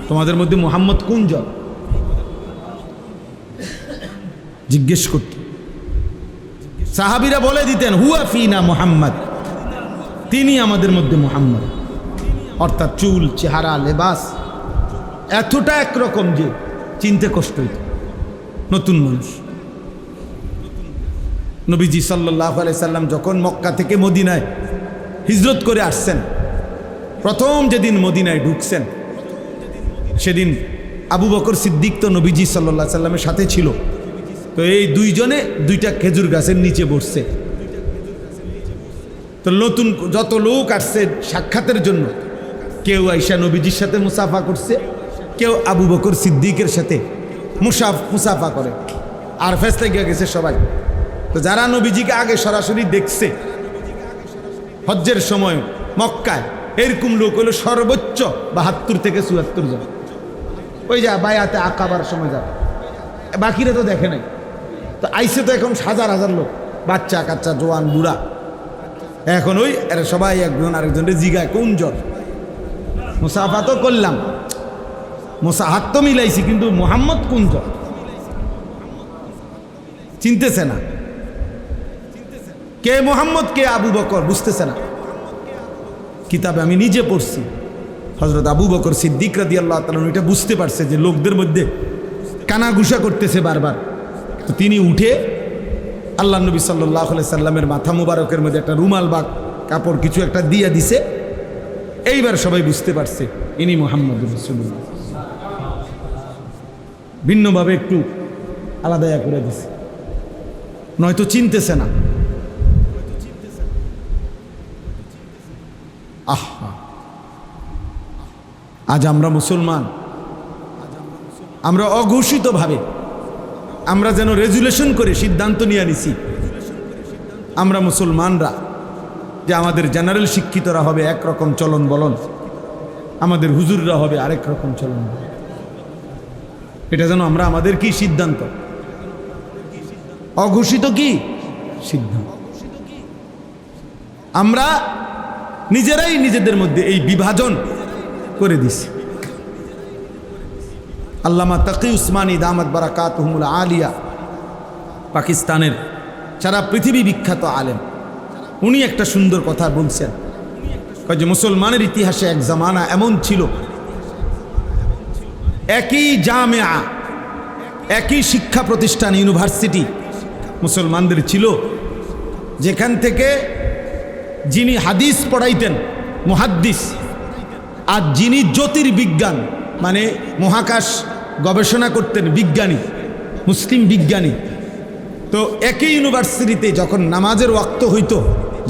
তোমাদের মধ্যে মুহাম্মদ কোনজন? জিজ্ঞেস করত। সাহাবীরা বলে দিতেন, হুয়া ফিনা মুহাম্মদ, তিনি আমাদের মধ্যে মুহাম্মদ। অর্থাৎ চুল, চেহারা, লেবাস এতটা একরকম যে চিনতে কষ্ট হইত, নতুন মানুষ। নবীজি সাল্লাল্লাহু আলাইহি সাল্লাম যখন মক্কা থেকে মদিনায় হিজরত করে আসছেন, প্রথম যেদিন মদিনায় ঢুকছেন, সেদিন আবু বকর সিদ্দিক তো নবীজি সাল্লাল্লাহু আলাইহি সাল্লামের সাথে ছিল। তো এই দুইজনে দুইটা খেজুর গাছের নিচে বসছে। তো নতুন যত লোক আসছে সাক্ষাতের জন্য, কেউ আইসা নবীজির সাথে মুসাফা করছে, কেউ আবু বকর সিদ্দিকের সাথে মুসাফা করে, আর ফেস্তে গিয়ে গেছে সবাই। তো যারা নবীজিকে আগে সরাসরি দেখছে হজ্জের সময় মক্কায়, এরকম লোক হলো সর্বোচ্চ 72 থেকে 74 জন। ওই যা বায়াতে আকাবার সময় যা, বাকিরা তো দেখে নাই। তো আইসে তো এখন হাজার হাজার লোক, বাচ্চা কাচ্চা জোয়ান বুড়া। এখন ওই এরা সবাই একজন আরেকজনের জিগায় কোন জন। মুসাফা তো করলাম, হাত তো মিলাইছি, কিন্তু মোহাম্মদ কোন জন চিনতেছে না। কে মোহাম্মদ কে আবু বকর বুঝতেছে না। কিতাবে আমি নিজে পড়ছি, হযরত আবু বকর সিদ্দিক রাদিয়াল্লাহু তাআলা এটা বুঝতে পারছে যে লোকদের মধ্যে কানাঘুষা করতেছে বারবার। তো তিনি উঠে আল্লাহ নবী সাল্লাল্লাহু আলাইহি সাল্লামের মাথা মুবারকের মধ্যে একটা রুমাল বা কাপড় কিছু একটা দিয়ে দিছে। এইবার সবাই বুঝতে পারছে ইনি মুহাম্মদুর রাসূলুল্লাহ। ভিন্নভাবে একটু আলাদা করে দিছে, নয়তো চিনতেছে না। আহা, আজ আমরা মুসলমান, আমরা অঘোষিতভাবে আমরা যেন রেজুলেশন করে সিদ্ধান্ত নিয়ে নিছি, আমরা মুসলমানরা যে আমাদের জেনারেল শিক্ষিতরা হবে একরকম চলন বলন, আমাদের হুজুররা হবে আরেক রকম চলন বলন। এটা যেন আমরা আমাদের কি সিদ্ধান্ত, অঘোষিত কি সিদ্ধান্ত। আমরা নিজেরাই নিজেদের মধ্যে এই বিভাজন করে দিছি। আল্লামা তাকি উসমানী দামাত বারাকাতুহুমুল আলিয়া, পাকিস্তানের সারা পৃথিবী বিখ্যাত আলেম, উনি একটা সুন্দর কথা বলছেন যে মুসলমানের ইতিহাসে এক জামানা এমন ছিল, একই জামিয়া, একই শিক্ষা প্রতিষ্ঠান ইউনিভার্সিটি মুসলমানদের ছিল, যেখান থেকে যিনি হাদিস পড়াইতেন মুহাদ্দিস, আর যিনি জ্যোতির্বিজ্ঞান মানে মহাকাশ গবেষণা করতেন বিজ্ঞানী, মুসলিম বিজ্ঞানী। তো একই ইউনিভার্সিটিতে যখন নামাজের ওয়াক্ত হইতো,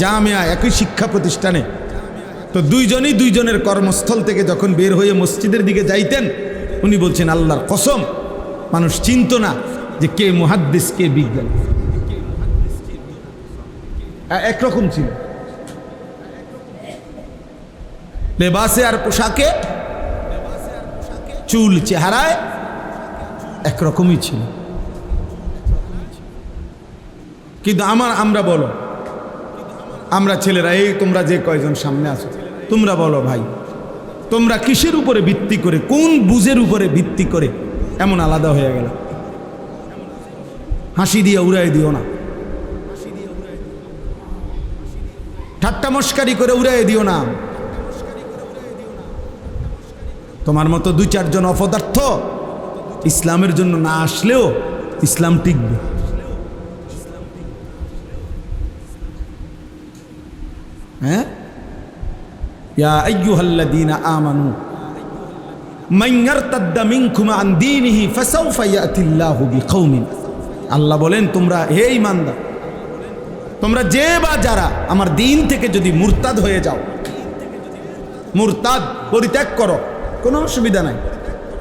জামিয়া একই শিক্ষা প্রতিষ্ঠানে, তো দুইজনই দুইজনের কর্মস্থল থেকে যখন বের হয়ে মসজিদের দিকে যাইতেন, উনি বলছেন আল্লাহর কসম মানুষ চিনত না যে কে মুহাদ্দিস কে বিজ্ঞানী, একরকম ছিল। লেবাসে আর পোশাকে, চুল চেহারায় একরকমই ছিল। কিন্তু আমরা বলো, আমরা ছেলেরা, এই তোমরা যে কয়জন সামনে আছো, তোমরা বলো ভাই, তোমরা কিসের উপরে ভিত্তি করে, কোন বুঝের উপরে ভিত্তি করে এমন আলাদা হয়ে গেল? হাসি দিয়ে উড়াই দিও না, ঠাট্টা মস্কারি করে উড়াই দিও না। তোমার মতো 2-4 জন অপদার্থ ইসলামের জন্য না আসলেও ইসলাম টিকবে। হ্যাঁ, ইয়া আইয়ুহাল্লাযীনা আমানু মান ইয়ারতাদ্দা মিনকুম আন দীনিহি ফাসাউফা ইয়াতিল্লাহু বিকওমিন। আল্লাহ বলেন, তোমরা হে ঈমানদার, তোমরা যে বা যারা আমার দিন থেকে যদি মুরতাদ হয়ে যাও, মুরতাদ পরিত্যাগ করো, কোনো অসুবিধা নাই,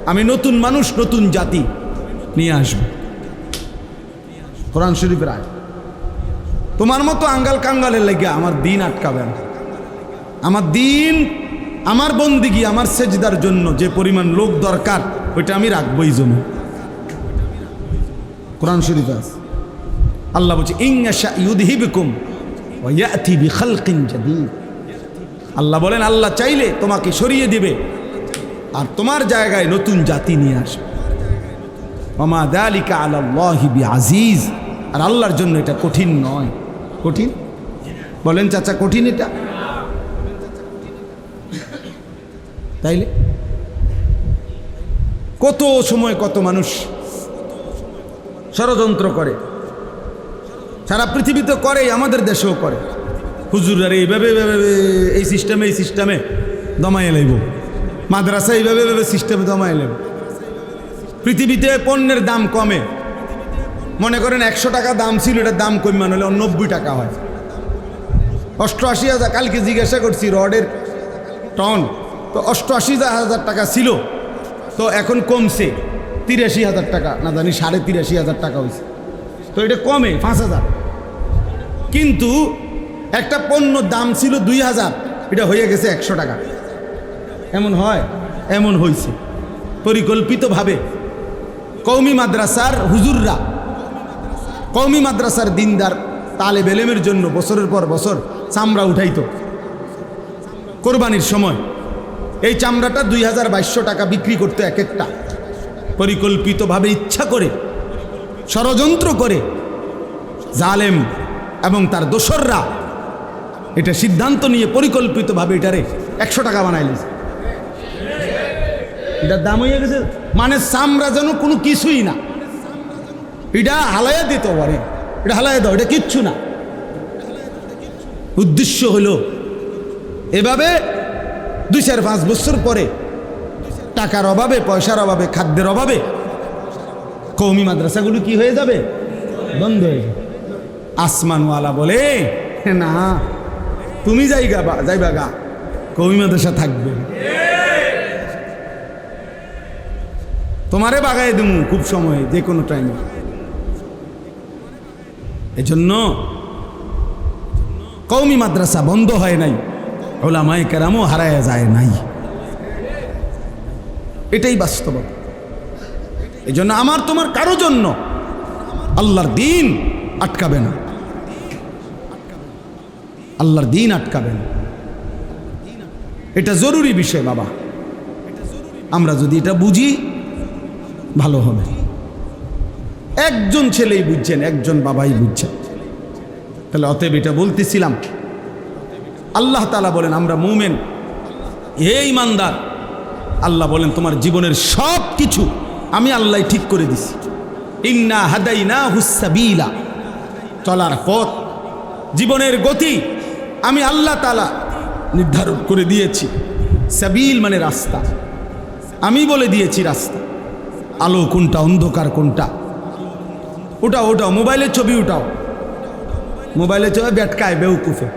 আমি নতুন মানুষ নতুন জাতি নিয়ে আসব। কোরআন শরীফের আয়াত। তোমার মতো আঙ্গাল কাঙ্গালের লেগে আমার দিন আটকাবে না। আমার দিন, আমার বন্দিগি, আমার সেজদার জন্য যে পরিমাণ লোক দরকার, ওইটা আমি রাখবই জমি। কোরআন শরীফে আছে, আল্লাহ বলছে ইনশা ইউযহিবকুম ওয়া ইয়াতি বিখালকিন জাদীদ। আল্লাহ বলেন, আল্লাহ চাইলে তোমাকে সরিয়ে দিবে আর তোমার জায়গায় নতুন জাতি নিয়ে আসবে। ওয়া মা যালিকা আলাল্লাহি বিআজিজ। আর আল্লাহর জন্য এটা কঠিন নয়। কঠিন বলেন চাচা, কঠিন এটা? তাইলে কত সময় কত মানুষ ষড়যন্ত্র করে, সারা পৃথিবীতে করে, আমাদের দেশেও করে। হুজুরারে এইভাবে এই সিস্টেমে দমাই লাইব, মাদ্রাসা এইভাবে সিস্টেমে দমাই লাইব। পৃথিবীতে পণ্যের দাম কমে, মনে করেন 100 টাকা দাম ছিল, এটার দাম কমান হলে 90 টাকা হয়। 88,000, কালকে জিজ্ঞাসা করছি রডের টন, তো 88,000 টাকা ছিল, তো এখন কমছে 83,000 টাকা, না জানি 83,500 টাকা হয়েছে। তো এটা কমে 5,000। কিন্তু একটা পণ্য দাম ছিল 2,000, এটা হয়ে গেছে 100 টাকা। এমন হয়? এমন হয়েছে পরিকল্পিতভাবে। কওমি মাদ্রাসার হুজুররা, কওমি মাদ্রাসার দিনদার তালেব এলেমের জন্য বছরের পর বছর চামড়া উঠাইতো কোরবানির সময়। এই চামড়াটা 2,200 টাকা বিক্রি করতো এক একটা। পরিকল্পিতভাবে, ইচ্ছা করে, ষড়যন্ত্র করে জালেম এবং তার দোসররা এটা সিদ্ধান্ত নিয়ে পরিকল্পিতভাবে এটারে 100 টাকা বানাইলিস। এটার দাম হয়ে গেছে, মানে চামড়া যেন কোনো কিছুই না। এটা হালাইয়া দিত পারে, এটা হালাইয়া দাও, এটা কিচ্ছু না। উদ্দেশ্য হলো এভাবে 2-4-5 বছর পরে টাকার অভাবে, পয়সার অভাবে, খাদ্যের অভাবে কওমি মাদ্রাসাগুলো কি হয়ে যাবে? বন্ধ হয়ে যাবে। আসমানওয়ালা বলে, না তুমি যাইবা গা, কওমি মাদ্রাসা থাকবে, তোমারে বাগায় দেবো খুব সময়, যে কোনো টাইমে। এজন্য কওমি মাদ্রাসা বন্ধ হয় নাই, উলামায়ে কেরামও হারায়া যায় নাই, এটাই বাস্তবতা। এজন্য আমার তোমার কারো জন্য আল্লাহর দিন আটকাবে না, আল্লাহর দিন আটকাবে না। এটা জরুরি বিষয় বাবা। আমরা যদি এটা বুঝি ভালো হবে। একজন ছেলেই বুঝছেন, একজন বাবাই বুঝছেন। তাহলে অতএব এটা বলতেছিলাম, আল্লাহ তাআলা বলেন আমরা মুমিন, হে ঈমানদার, আল্লাহ বলেন তোমার জীবনের সব কিছু আমি আল্লাহ ঠিক করে দিছি। ইন্না হাদাইনাহুস সাবিলা, চলার পথ, জীবনের গতি আমি আল্লাহ তাআলা নির্ধারণ করে দিয়েছি। সাবিল মানে রাস্তা, আমি বলে দিয়েছি রাস্তা। আলো কোনটা, অন্ধকার কোনটা, ওটাও মোবাইলের ছবি উঠাও, মোবাইলের ছবি বেটকায় বেউকুফে,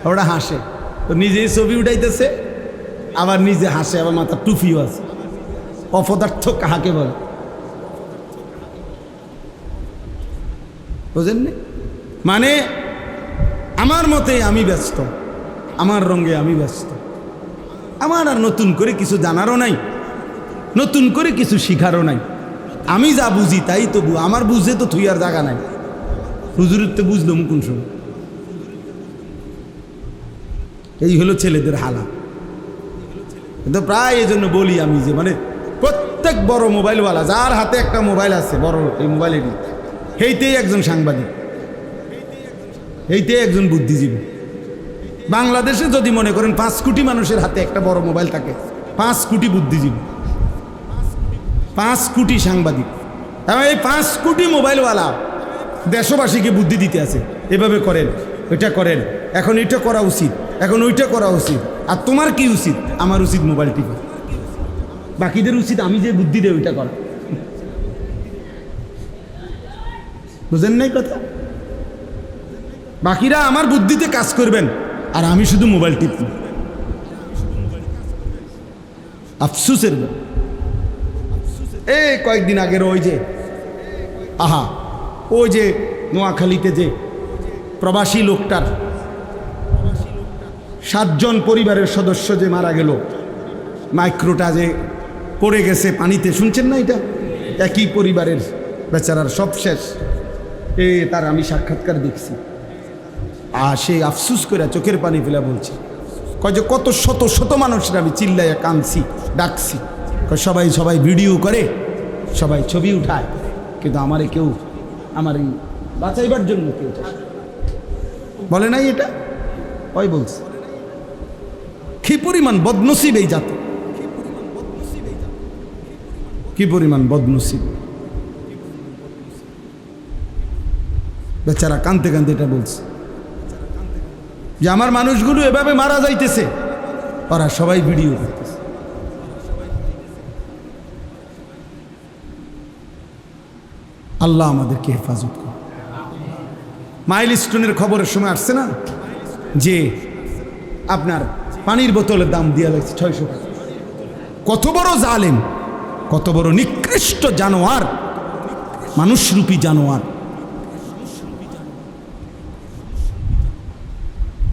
ওরা হাসে, তো নিজেই ছবি উঠাইতেছে, আবার নিজে হাসে, আবার মাথার টুপিও আছে। অপদার্থ কাহাকে বলে বুঝেননি? মানে আমার মতে আমি ব্যস্ত, আমার রঙে আমি ব্যস্ত, আমার আর নতুন করে কিছু জানারও নাই, নতুন করে কিছু শিখারও নাই। আমি যা বুঝি তাই তো, আমার বুঝে তো থুই আর জায়গা নাই। হুজুরের তো বুঝলাম কোন সময়। এই হলো ছেলেদের হালা। কিন্তু প্রায় এই জন্য বলি আমি যে মানে প্রত্যেক বড় মোবাইলওয়ালা, যার হাতে একটা মোবাইল আছে বড়, এই মোবাইলেরই সেইতেই একজন সাংবাদিক, এইতেই একজন বুদ্ধিজীবী। বাংলাদেশে যদি মনে করেন 5 কোটি মানুষের হাতে একটা বড় মোবাইল থাকে, 5 কোটি বুদ্ধিজীবী, 5 কোটি সাংবাদিক, এবং এই 5 কোটি মোবাইলওয়ালা দেশবাসীকে বুদ্ধি দিতে আছে, এভাবে করেন, ওইটা করেন, এখন এটা করা উচিত, এখন ওইটা করা উচিত। আর তোমার কি উচিত? আমার উচিত মোবাইল টিপা। বাকিদের উচিত আমি যে বুদ্ধি দেয় ওইটা করা। বুঝেন নাই কথা? বাকিরা আমার বুদ্ধিতে কাজ করবেন আর আমি শুধু মোবাইল টিপব। আফসুসের এই কয়েকদিন আগের ওই যে ওই যে নোয়াখালীতে যে প্রবাসী লোকটার 7 জন পরিবারের সদস্য যে মারা গেল, মাইক্রোটা যে পড়ে গেছে পানিতে, শুনছেন না? এটা একই পরিবারের বেচারার সব শেষ। তার আমি সাক্ষাৎকার দেখছি, আর সে আফসুস করে চোখের পানি ফেলে বলছে, কয় যে কত শত শত মানুষের আমি চিল্লাইয়া কাঁদছি, ডাকছি, সবাই ভিডিও করে, সবাই ছবি উঠায়, কিন্তু আমারে কেউ, আমার এই বাঁচাইবার জন্য কেউ বলে নাই। এটা ওই বলছে কি পরিমাণ বদনসিব এই জাতি। কি পরিমাণ বদনসিব। বেচারা কাঁদতে কাঁদতে এটা বলছে যে আমার মানুষগুলো এভাবে মারা যাইতেছে, ওরা সবাই ভিডিও করতেছে। আল্লাহ আমাদেরকে হেফাজত করে। মাইলস্টোনের খবরের সময় আসছে না যে আপনার পানির বোতলের দাম দিয়া লাগছে 600 টাকা। কত বড় জালেম, কত বড় নিকৃষ্ট জানোয়ার, মানুষরূপী জানোয়ার,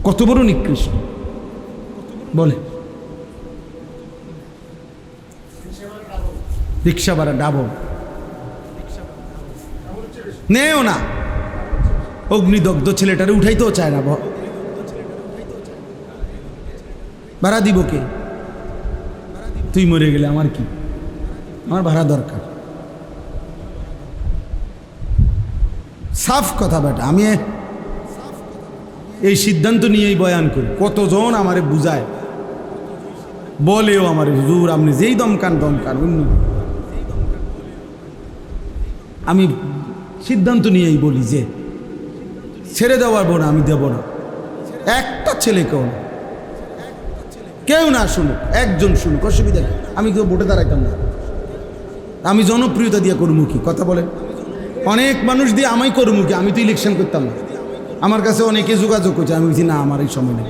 কত বড় নিকৃষ্ট বলে। রিক্সা ভাড়া ডাবল নেও না, অগ্নিদগ্ধ ছেলেটারে উঠাইতেও চায় না, ভাড়া দিব কে? তুই মরে গেলে আমার কি, আমার ভাড়া দরকার। সাফ কথা বেটা, আমি এই সিদ্ধান্ত নিয়েই বয়ান করি। কতজন আমারে বুঝায়, বলেও আমারে হুজুর আপনি যেই দমকান অন্য। আমি সিদ্ধান্ত নিয়েই বলি যে ছেড়ে দেওয়ার না, আমি দেব না। একটা ছেলে কেউ না শুনুক, একজন শুনুক, অসুবিধা নেই। আমি কেউ ভোটে দাঁড়াইতাম না, আমি জনপ্রিয়তা দিয়ে করমুখী কথা বলেন। অনেক মানুষ দিয়ে আমায় করমুখী, আমি তো ইলেকশন করতাম না। আমার কাছে অনেকে যোগাযোগ করছে, আমি বলছি না আমার এই সময় নেই,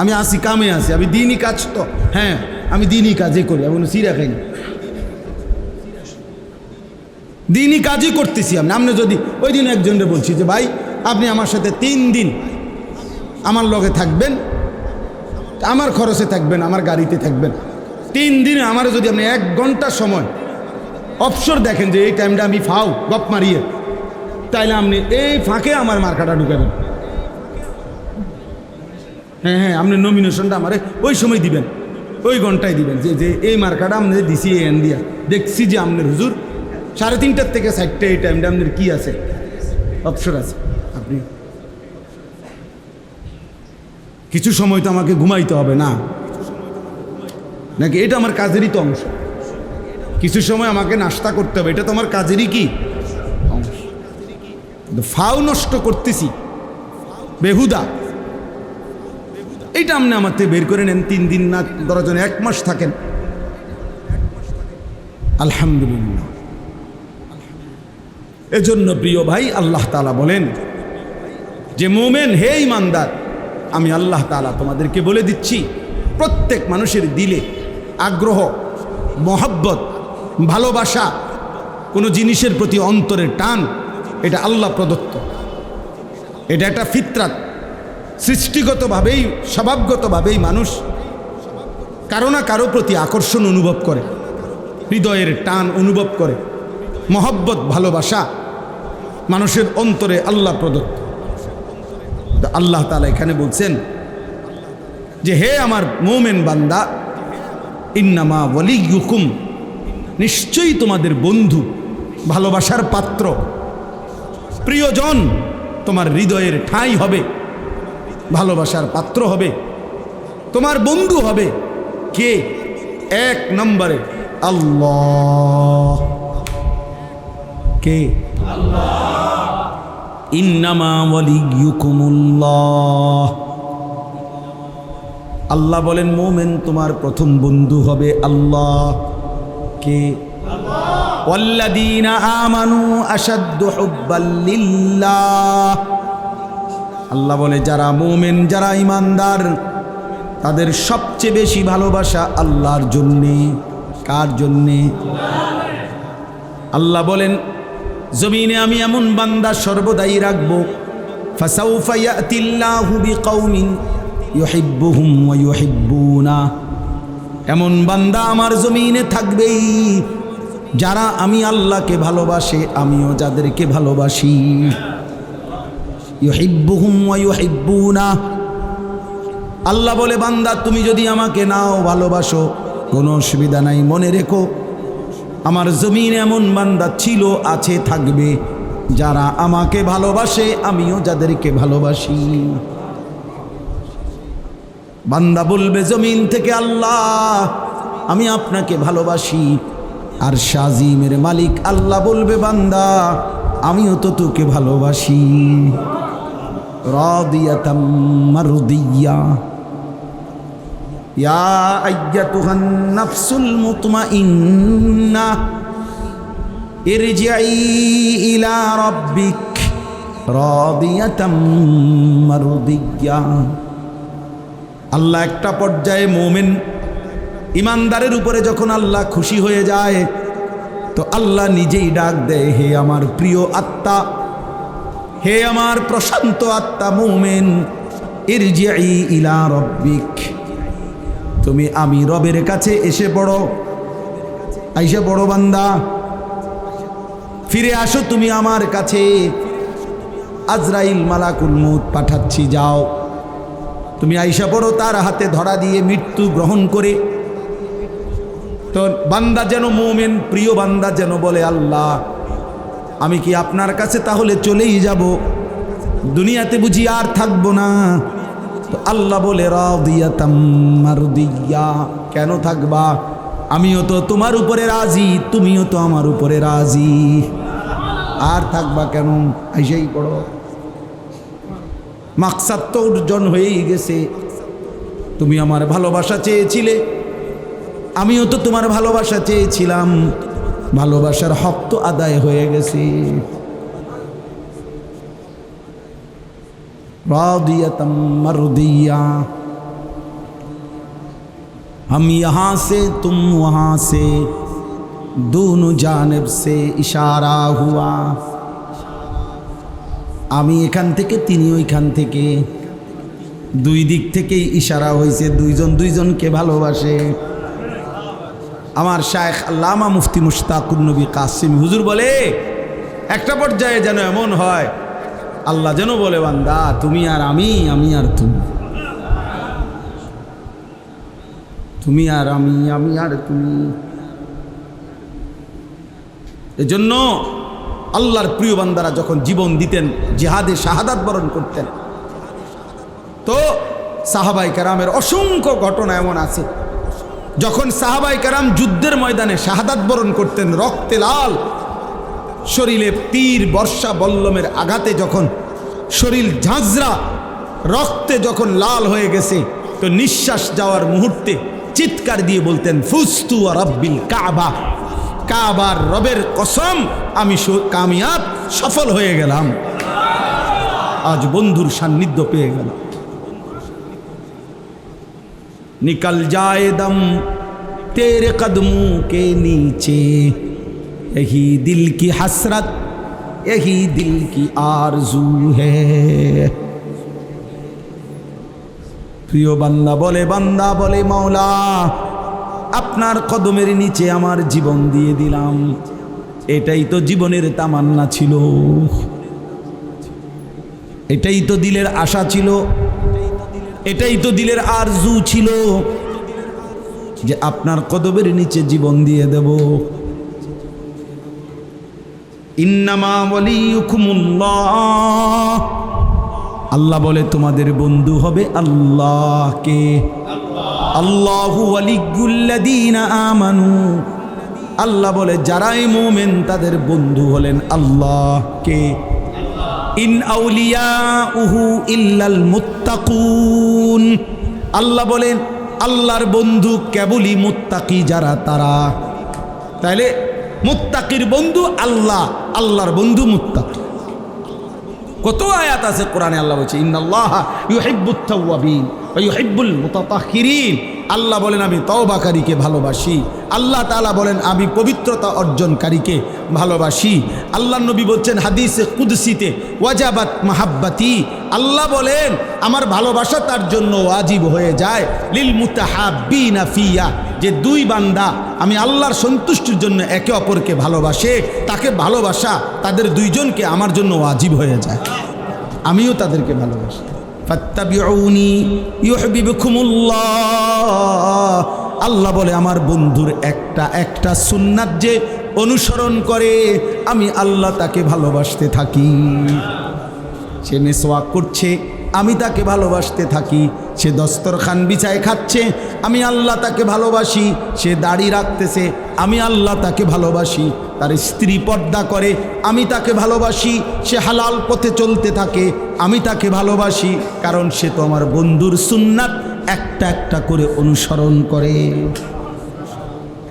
আমি আসি কামে আসি, আমি দিনই কাজ তো, হ্যাঁ আমি দিনই কাজই করি, আমি কোনো সিরা খাই না, দিনই কাজই করতেছি। আপনি যদি ওই দিন একজনকে বলছি যে ভাই আপনি আমার সাথে 3 দিন আমার লগে থাকবেন, আমার খরচে থাকবেন, আমার গাড়িতে থাকবেন, 3 দিনে আমার যদি আপনি 1 ঘন্টা সময় অবসর দেখেন যে এই টাইমটা আমি ফাও গপ মারিয়ে, তাইলে আপনি এই ফাঁকে আমার মার্কাটা ঢুকাবেন। হ্যাঁ আপনি নমিনেশনটা আমার ওই সময় দিবেন, ওই ঘন্টায় দিবেন যে এই মার্কাটা আপনি দিছি এন দিয়া দেখছি যে আপনার হুজুর 3:30 থেকে 4টা এই টাইমটা আপনার কি আছে, অবসর আছে। আপনি কিছু সময় তো আমাকে ঘুমাইতে হবে না নাকি? এটা আমার কাজেরই তো অংশ। কিছু সময় আমাকে নাস্তা করতে হবে, এটা তো আমার কাজেরই কি অংশ। ফাও নষ্ট করতেছি বেহুদা, এইটা আপনি আমার থেকে বের করে নেন। 3 দিন না 10 জন 1 মাস থাকেন, আলহামদুলিল্লাহ। এজন্য প্রিয় ভাই আল্লাহ তাআলা বলেন যে মোমেন হে ঈমানদার, আমি আল্লাহ তাআলা তোমাদেরকে বলে দিচ্ছি, প্রত্যেক মানুষের দিলে আগ্রহ, মহব্বত, ভালোবাসা, কোনো জিনিসের প্রতি অন্তরের টান, এটা আল্লাহ প্রদত্ত। এটা একটা ফিতরাত, সৃষ্টিগতভাবেই স্বভাবগতভাবেই মানুষ কারো না কারো প্রতি আকর্ষণ অনুভব করে, হৃদয়ের টান অনুভব করে, মহব্বত ভালোবাসা মানুষের অন্তরে আল্লাহ প্রদত্ত। আল্লাহ তাআলা এখানে বলছেন যে হে আমার মুমিন বান্দা, ইন্নামা ওয়ালিয়ুকুম, নিশ্চয়ই তোমাদের বন্ধু, ভালোবাসার পাত্র, প্রিয়জন, তোমার হৃদয়ের ঠাঁই হবে, ভালোবাসার পাত্র হবে, তোমার বন্ধু হবে কে? 1 নম্বরে আল্লাহ। কে? আল্লাহ। ইন্নামা ওয়ালিয়ুকুমুল্লাহ। আল্লাহ বলেন মুমিন তোমার প্রথম বন্ধু হবে আল্লাহ। কে? আল্লাহ। ওয়াল্লাযীনা আমানু আশাদ্দু হুব্বাল লিল্লাহ। আল্লাহ বলে যারা মুমিন, যারা ঈমানদার, তাদের সবচেয়ে বেশি ভালোবাসা আল্লাহর জন্যে। কার জন্যে? আল্লাহ বলেন জমিনে আমি এমন বান্দা সর্বদাই রাখবো, ফাসাউফা ইয়াতিল্লাহু বিকাউমিন ইউহিব্বুহুম ওয়া ইউহিব্বুনা। এমন বান্দা আমার জমিনে থাকবেই যারা আমি আল্লাহকে ভালোবাসে, আমিও যাদেরকে ভালোবাসি। ইউহিব্বুহুম ওয়া ইউহিব্বুনা। আল্লাহ বলে বান্দা তুমি যদি আমাকে নাও ভালোবাসো, কোনো অসুবিধা নাই, মনে রেখো আমার জমিনে এমন বান্দা ছিল, আছে, থাকবে যারা আমাকে ভালোবাসে, আমিও যাদেরকে ভালোবাসি। বান্দা বলবে জমিন থেকে আল্লাহ আমি আপনাকে ভালোবাসি, আর শাজিমের মালিক আল্লাহ বলবে, বান্দা আমিও তো তোকে ভালোবাসি। রাদিয়াতাম মারদিয়া ইয়া আইয়াতুহান নাফসুল মুতমাইন্না ইরজিই ইলা রাব্বিক রাদিয়াতাম মারদিয়া। আল্লাহ একটা পর্যায়ে মুমিন ইমানদারের উপরে যখন আল্লাহ খুশি হয়ে যায়, তো আল্লাহ নিজেই ডাক দেয়, হে আমার প্রিয় আত্মা, হে আমার প্রশান্ত আত্মা মুমিন, ইরজিই ইলা রাব্বিক, তুমি আমি রবের কাছে এসে পড়ো, আইসা পড়ো বান্দা, ফিরে আসো তুমি আমার কাছে। আজরাইল মালাকুল মউত পাঠাচ্ছি, যাও তুমি আইসা পড়ো তার হাতে ধরা দিয়ে মৃত্যু গ্রহণ করে। তো বান্দা যেন মুমিন প্রিয় বান্দা যেন বলে, আল্লাহ আমি কি আপনার কাছে তাহলে চলেই যাব, দুনিয়াতে বুঝি আর থাকবো না? তো আল্লাহ বলে, রাদিয়াতাম মারদিয়া, কেন থাকবা, আমিও তো তোমার উপরে রাজি, তুমিও তো আমার উপরে রাজি, আর থাকবা কেন? আইসাই পড়ো, মাকসাদ তো অর্জন হয়েই গেছে। তুমি আমার ভালোবাসা চেয়েছিলে, আমিও তো তোমার ভালোবাসা চেয়েছিলাম, ভালোবাসার হক তো আদায় হয়ে গেছে। রাদিয়াতাম মারদিয়া, हम यहाँ से तुम वहाँ से, दोनों जानिब से इशारा हुआ। আমি এখান থেকে তিনি ওইখান থেকে, দুই দিক থেকেই ইশারা হয়েছে, দুইজন দুইজনকে ভালোবাসে। আমার শায়েখ আল্লামা মুফতি মুশতাকুন নবী কাসিম হুজুর বলে, একটা পর্যায়ে যেন এমন হয় আল্লাহ যেন বলে, বান্দা তুমি আর আমি, আমি আর তুমি, তুমি আর আমি, আমি আর তুমি। এজন্য আল্লাহর প্রিয় বান্দারা যখন জীবন দিতেন, জিহাদে শাহাদাত বরণ করতেন, তো সাহাবায়ে কেরামের অসংখ্য ঘটনা এমন আছে, যখন সাহাবায়ে কেরাম যুদ্ধের ময়দানে শাহাদাত বরণ করতেন, রক্তে লাল শরীরে তীর বর্ষা বল্লমের আঘাতে যখন শরীর ঝাঁঝরা রক্তে যখন লাল হয়ে গেছে, তো নিঃশ্বাস যাওয়ার মুহূর্তে চিৎকার দিয়ে বলতেন, ফুস্তু ওয়া রাব্বিল কাবা, কাবার রবের কসম আমি কামিয়াব, সফল হয়ে গেলাম, আজ বন্ধুর সান্নিধ্য পেয়ে গেলাম। निकल जाए दम तेरे कदमों के नीचे, यही दिल की हसरत, यही दिल की आरजू है। প্রিয় বান্দা বলে মাওলা আপনার কদমের নিচে আমার জীবন দিয়ে দিলাম, এটাই তো জীবনের তামান্না ছিল, এটাই তো দিলের আশা ছিল, এটাই তো দিলের আরজু ছিল যে আপনার কদমের নিচে জীবন দিয়ে দেব। ইন্নামা ওয়ালিয়ুকুমুল্লাহ, আল্লাহ বলে তোমাদের বন্ধু হবে আল্লাহকে। আল্লাহু ওয়ালিয়্যুল্লাযীনা আমানু, আল্লাহ বলে যারাই মুমিন তাদের বন্ধু হলেন আল্লাহকে। ইন আউলিয়াউহু ইল্লাল মুত্তাকুন, আল্লাহ বলেন আল্লাহর বন্ধু কেবলই মুত্তাকি যারা, তারা। তাহলে মুত্তাকির বন্ধু আল্লাহ, আল্লাহর বন্ধু মুত্তাকি। কত আয়াত আছে কোরআনে, আল্লাহ বলছে ইন্নাল্লাহা ইউহিব্বুত তাওয়াবিন ওয়া ইউহিব্বুল মুতাতাহহিরিন, আল্লাহ বলেন আমি তওবাকারীকে ভালোবাসি, আল্লাহ তাআলা বলেন আমি পবিত্রতা অর্জনকারীকে ভালোবাসি। আল্লাহ নবী বলছেন হাদিসে কুদসিতে, ওয়াজাবাত মাহাব্বাতি, আল্লাহ বলেন আমার ভালোবাসা তার জন্য ওয়াজিব হয়ে যায়, লিল মুতাহাব্বিনা ফিয়া, যে দুই বান্দা আমি আল্লাহর সন্তুষ্টির জন্য একে অপরকে ভালোবাসে, তাকে ভালোবাসা তাদের দুইজনকে আমার জন্য ওয়াজিব হয়ে যায়, আমিও তাদেরকে ভালোবাসি। ফাত্তাবিউনি ইউহিব্বুকুমুল্লাহ, আল্লাহ বলে আমার বন্ধুর একটা সুন্নাত যে অনুসরণ করে আমি আল্লাহ তাকে ভালোবাসতে থাকি। সে মিসওয়াক করছে আমি তাকে ভালোবাসতে থাকি। সে দস্তরখান বিছায় খাচ্ছে, আমি আল্লাহ তাকে ভালোবাসি। সে দাড়ি রাখতেছে, আমি আল্লাহ তাকে ভালোবাসি। তার স্ত্রী পর্দা করে, আমি তাকে ভালোবাসি। সে হালাল পথে চলতে থাকে, আমি তাকে ভালোবাসি, কারণ সে তো আমার বন্ধুর সুন্নাত একটা একটা করে অনুসরণ করে।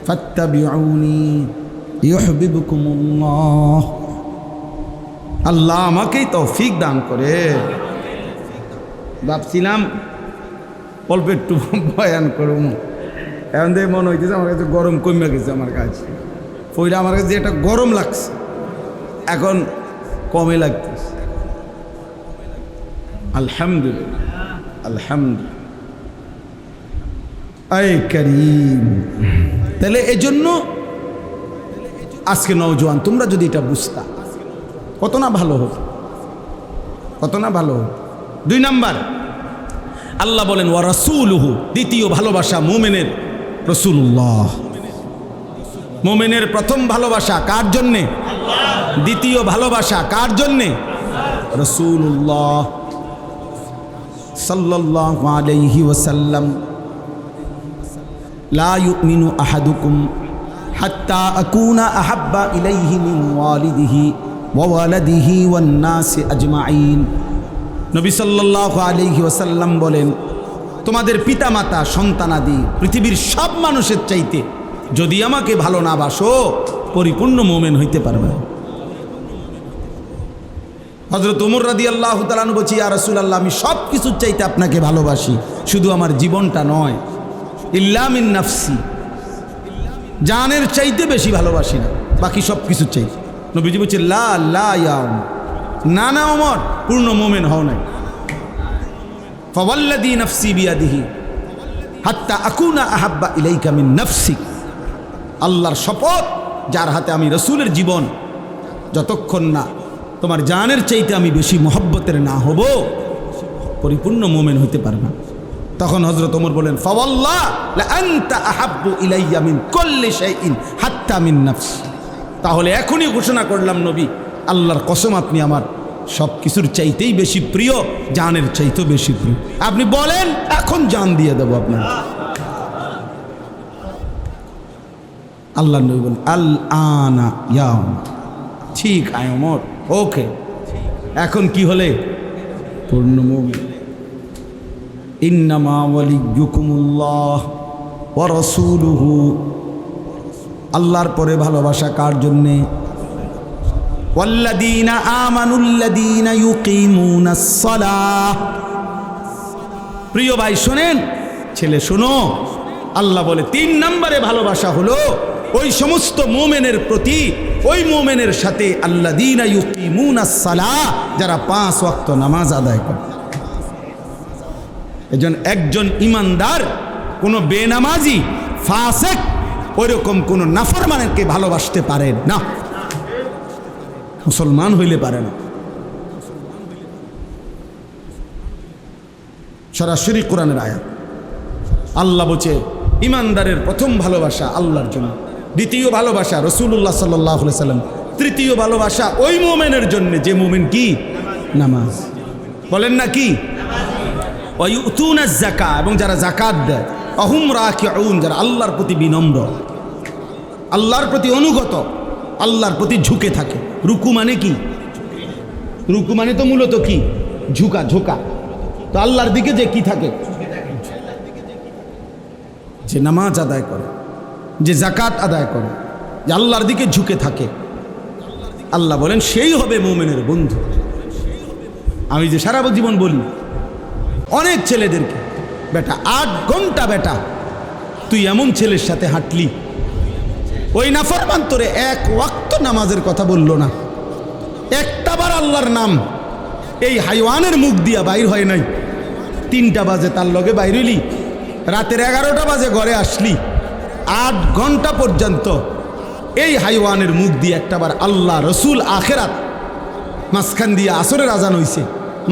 ফাত্তাবিউনি ইউহিব্বুকুমুল্লাহ। আল্লাহ আমাকেই তৌফিক দান করে। ভাবছিলাম অল্প একটু বয়ান করুন, এখন দেখে মনে হইতেছে আমার কাছে গরম কমে গেছে। আমার কাছে পইলে আমার কাছে এটা গরম লাগছে, এখন কমে লাগতেছে। আলহামদুলিল্লাহ, আলহামদুলিল্লাহ। আয় করিম। তাহলে এই জন্য আজকে নওজোয়ান তোমরা যদি এটা বুঝতা কত না ভালো হতো, কত না ভালো হতো। 2 নাম্বার, আল্লাহ বলেন ওয়া রাসূলুহু, দ্বিতীয় ভালোবাসা মুমিনের রাসূলুল্লাহ। মুমিনের প্রথম ভালোবাসা কার জন্যে? দ্বিতীয় ভালোবাসা কার জন্যে? রাসূলুল্লাহ সাল্লাল্লাহু আলাইহি ওয়াসাল্লাম। লা ইউমিনু আহাদুকুম হাত্তা আকুনা আহাব্বা ইলাইহি মিন ওয়ালিদিহি ওয়া ওয়ালাদিহি ওয়ান নাসি আজমাইন। নবী সাল্লাল্লাহু আলাইহি ওয়াসাল্লাম বলেন, তোমাদের পিতামাতা সন্তানাদি পৃথিবীর সব মানুষের চাইতে যদি আমাকে ভালো না বাসো, পরিপূর্ণ মুমিন হইতে পারবে না। হযরত ওমর রাদিয়াল্লাহু তাআলা আনহু বলছি, ইয়া রাসূলুল্লাহ, আমি সব কিছুর চাইতে আপনাকে ভালোবাসি, শুধু আমার জীবনটা নয়। ইল্লা মিন নাফসি, জানের চাইতে বেশি ভালোবাসি না, বাকি সব কিছুর চাইতে। নবীজি বলছে লা লা ইয়া ওমর, না না ওমর, পূর্ণ মুমিন হও নাই। ফাওয়াল্লাযী নাফসি বিয়াদিহি হাত্তা আকুনা আহাব্বা ইলাইকা মিন নাফসিক। আল্লাহর শপথ, যার হাতে আমি রাসূলের জীবন, যতক্ষণ না তোমার জানের চাইতে আমি বেশি মহব্বতের না হব, পরিপূর্ণ মুমিন হইতে পারবে না। তখন হযরত ওমর বলেন, ফাওয়াল্লাহ লা আনতা আহাব্বু ইলাইয়া মিন কুল্লি শাইইন হাত্তা মিন নাফসি। তাহলে এখনই ঘোষণা করলাম নবী, আল্লাহর কসম, আপনি আমার সব কিছুর চাইতেই বেশি প্রিয়, জানের চাইতেও বেশি প্রিয়। আপনি বলেন, এখন জান দিয়ে দেবো আপনার। আল্লাহ নবী বলেন, আল আনা ইয়া ওমর, ঠিক আয় ওমর, ওকে, এখন কি হলে পূর্ণ মুমিন। ইন্নামা ওয়ালিয়্যুকুমুল্লাহ ওয়া রাসূলুহু। আল্লাহর পরে ভালোবাসা কার জন্যে? ওয়াল্লাযীনা আমানুল্লাযীনা ইউকিমুনাস সালাহ। প্রিয় ভাই শোনেন, ছেলে শোনো, আল্লাহ বলে 3 নম্বরে ভালোবাসা হলো ওই সমস্ত মুমিনের প্রতি, ওই মুমিনের সাথে আল্লাযীনা ইউকিমুনাস সালাহ, যারা 5 ওয়াক্ত নামাজ আদায় করে। এজন্য একজন ইমানদার কোনো বেনামাজি, ফাসিক, ওইরকম কোনো নাফরমানকে ভালোবাসতে পারে না, মুসলমান হইলে পারে না। সরাসরি কোরআনের আয়াত। আল্লাহ বলছে ইমানদারের প্রথম ভালোবাসা আল্লাহর জন্য, দ্বিতীয় ভালোবাসা রাসূলুল্লাহ সাল্লাল্লাহু আলাইহি সাল্লাম, তৃতীয় ভালোবাসা ওই মুমিনের জন্য যে মুমিন কি নামাজ বলেন না কি, ওয়া ইউতুনাজ যাকাত, এবং যারা যাকাত দেয়, আহুম রাকিউন, যারা আল্লাহর প্রতি বিনম্র, আল্লাহর প্রতি অনুগত, আল্লাহর প্রতি ঝুঁকে থাকে। রুকু মানে কি? রুকু মানে তো মূলত কি? ঝুঁকা, ঝোঁকা। তো আল্লাহর দিকে যে কি থাকে, যে নামাজ আদায় করে, যে যাকাত আদায় করে, যে আল্লাহর দিকে ঝুঁকে থাকে, আল্লাহ বলেন সেই হবে মুমিনের বন্ধু। আমি যে সারা জীবন বলি অনেক ছেলেদেরকে, বেটা 8 ঘন্টা বেটা তুই এমন ছেলের সাথে হাঁটলি, ওই নাফরমান তোরে 1 ওয়াক্ত নামাজের কথা বললো না, একটাবার আল্লাহর নাম এই হাইওয়ানের মুখ দিয়া বাইর হয় নাই। 3টা বাজে তার লগে বাইর হইলি, রাতের 11টা বাজে ঘরে আসলি, 8 ঘন্টা পর্যন্ত এই হাইওয়ানের মুখ দিয়ে একটাবার আল্লাহ, রসুল, আখেরাত, মাঝখান দিয়ে আসরের আজান হইছে,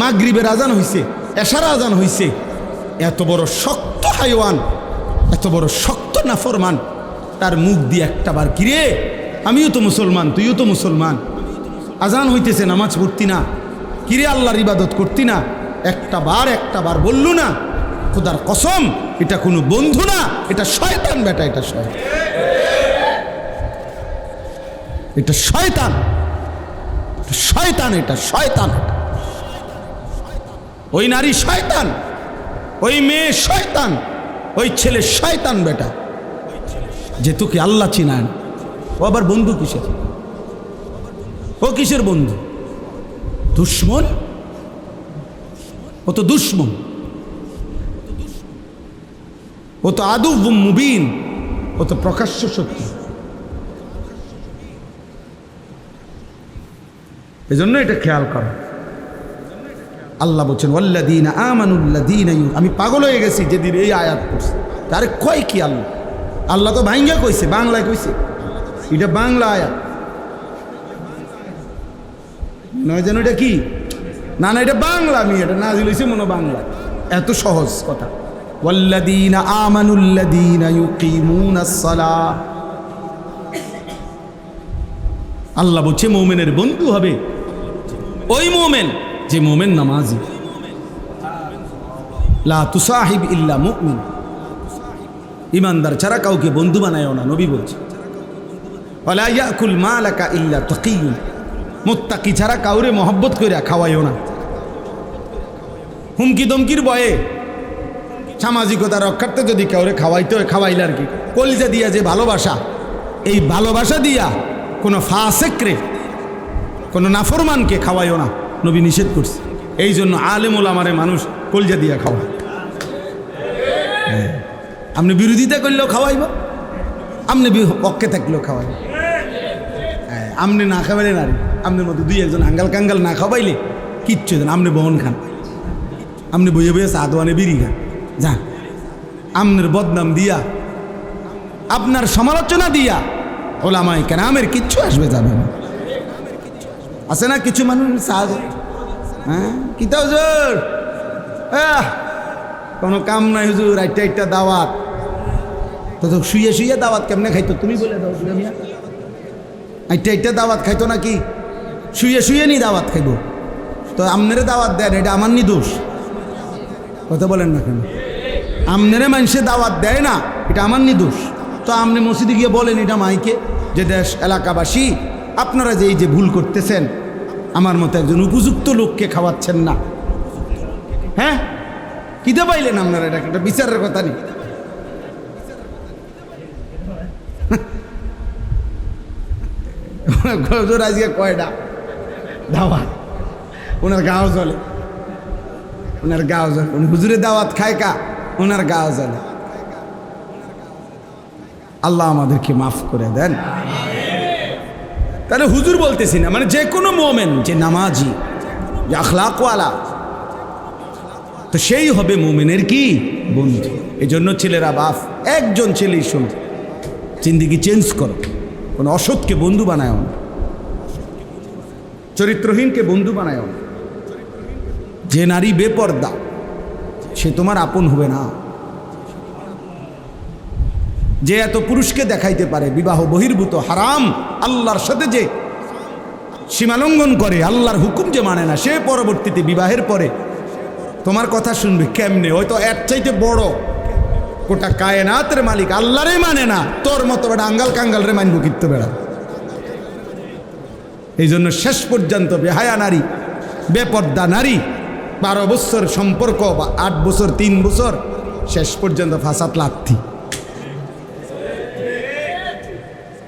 মাগরিবের আজান হইছে, এশার আজান হইছে। এত বড় শক্ত হাইওয়ান, এত বড় শক্ত নাফরমান, তার মুখ দিয়ে একটাবার, কিরে আমিও তো মুসলমান, তুইও তো মুসলমান, আজান হইতেছে নামাজ পড়তি না, কিরে আল্লাহর ইবাদত করতি না, একটা বার বললু না, খোদার কসম এটা কোনো বন্ধু না, এটা শয়তান বেটা, এটা শয়তান, এটা শয়তান, শয়তান, এটা শয়তান। ওই নারী শয়তান, ওই মেয়ে শয়তান, ওই ছেলে শয়তান বেটা, যে তোকে আল্লাহ চিনায়। ও আবার বন্ধু কিসের? ও কিসের বন্ধু? দুশ্মন। ও তো দুশ্মন, ও তো আদুব মুবিন, ও তো প্রকাশ্য শত্রু। এজন্য এটা খেয়াল করো। আল্লাহ বলছেন ওয়াল্লাযীনা আমানুল্লাযীনা, আমি পাগল হয়ে গেছি যেদিন এই আয়াত পড়ছি। তারে কয় কি আল্লাহ? আল্লাহ তো ভাঙ্গা কইছে, বাংলায় কইছে, এটা বাংলা আয়াত নয় যেন, এটা কি না না, এটা বাংলা। আমি এটা নাজিল হইছে মনে বাংলা, এত সহজ কথা। ওয়াল্লাযীনা আমানুল্লাযীনা ইউকিমুনাস সালাহ, আল্লাহ বলছে মুমিনের বন্ধু হবে ওই মুমিন যে মুমিন নামাজি। লা তুসাহিব ইল্লা মুমিন, ইমানদার ছাড়া কাউকে বন্ধু বানায়ও না, নবী বলছে। ওয়ালা ইয়াকুল মালাকা ইল্লা তাকিয়ুন, মুত্তাকি ছাড়া কাউরে মহব্বত কইরা খাওয়াইও না। হুমকি দমকির ভয়ে সামাজিকতা রক্ষার্থে যদি কাউরে খাওয়াইতে হয় খাওয়াইলে আর কি, কলিজা দিয়া যে ভালোবাসা, এই ভালোবাসা দিয়া কোনো ফাসেকরে, কোনো নাফরমানকে খাওয়াইও না, নবী নিষেধ করছে। এই জন্য আলেম ওলামারে মানুষ কলিজা দিয়া খাওয়ায়। আপনি বিরোধিতা করলেও খাওয়াইব, আপনি পক্ষে থাকলেও খাওয়াইব। আপনি না খাওয়াইলে নারী, আপনার মতো দুই একজন আঙ্গাল কাঙ্গাল না খাওয়াইলে কিচ্ছু দেন, আপনি বহন খান, আপনি বইয়ে বইয়ে চা দোয়ানে বিড়ি খান, যান। আপনার বদনাম দিয়া, আপনার সমালোচনা দিয়া ওলামায়ে কেরামের কিচ্ছু আসবে যাবে না। আছে না কিছু মানুষ চা, হ্যাঁ কিতা হুজুর, কোনো কাম নাই হুজুর, একটা দাওয়াত, তো শুয়ে শুয়ে দাওয়াত কেমনে খাইতো তুমি বলে দাও। একটা দাওয়াত খাইতো নাকি? শুয়ে শুয়ে নি দাওয়াত খাইব? তো আমনেরে দাওয়াত দেন, এটা আমার নি দোষ? কথা বলেন না কেন? আমনেরে মানুষে দাওয়াত দেয় না, এটা আমার নি দোষ? তো আপনি মসজিদে গিয়ে বলেন এটা মাইকে, যে দেশ এলাকাবাসী আপনারা যে এই যে ভুল করতেছেন, আমার মতো একজন উপযুক্ত লোককে খাওয়াচ্ছেন না। হ্যাঁ কিতে পাইলেন আপনারা? এটা একটা বিচারের কথা নেই। আজকে কয়টা দাওয়াত, ওনার গাও জ্বলে, ওনার গাও জ্বলে, উনি হুজুরে দাওয়াত খায় কা, ওনার গাও জ্বলে। আল্লাহ আমাদেরকে মাফ করে দেন। তাহলে হুজুর বলতেছি না, মানে যে কোনো মোমেন যে নামাজি, যে আখলাকওয়ালা, তো সেই হবে মোমেনের কি বন্ধু। এই জন্য ছেলেরা, বাপ একজন ছেলেই শোনো, জিন্দিগি চেঞ্জ করো, কোনো অসৎকে বন্ধু বানায় না, চরিত্রহীনকে বন্ধু বানায় না। যে নারী বেপর্দা সে তোমার আপন হবে না। যে এত পুরুষকে দেখাইতে পারে, বিবাহ বহির্ভূত হারাম, আল্লাহর সাথে যে সীমালঙ্ঘন করে, আল্লাহর হুকুম যে মানে না, সে পরবর্তীতে বিবাহের পরে তোমার কথা শুনবে কেমনে? হয়তো এর চাইতে বড় গোটা কায়নাতের মালিক আল্লাহরে মানে না, তোর মতো বেড়া আঙ্গাল কাঙ্গাল রে মানবো কিত্ত বেড়া। এই জন্য শেষ পর্যন্ত বেহায়া নারী, বেপর্দা নারী, 12 বছর সম্পর্ক বা 8 বছর 3 বছর, শেষ পর্যন্ত ফাসাদ লাথি।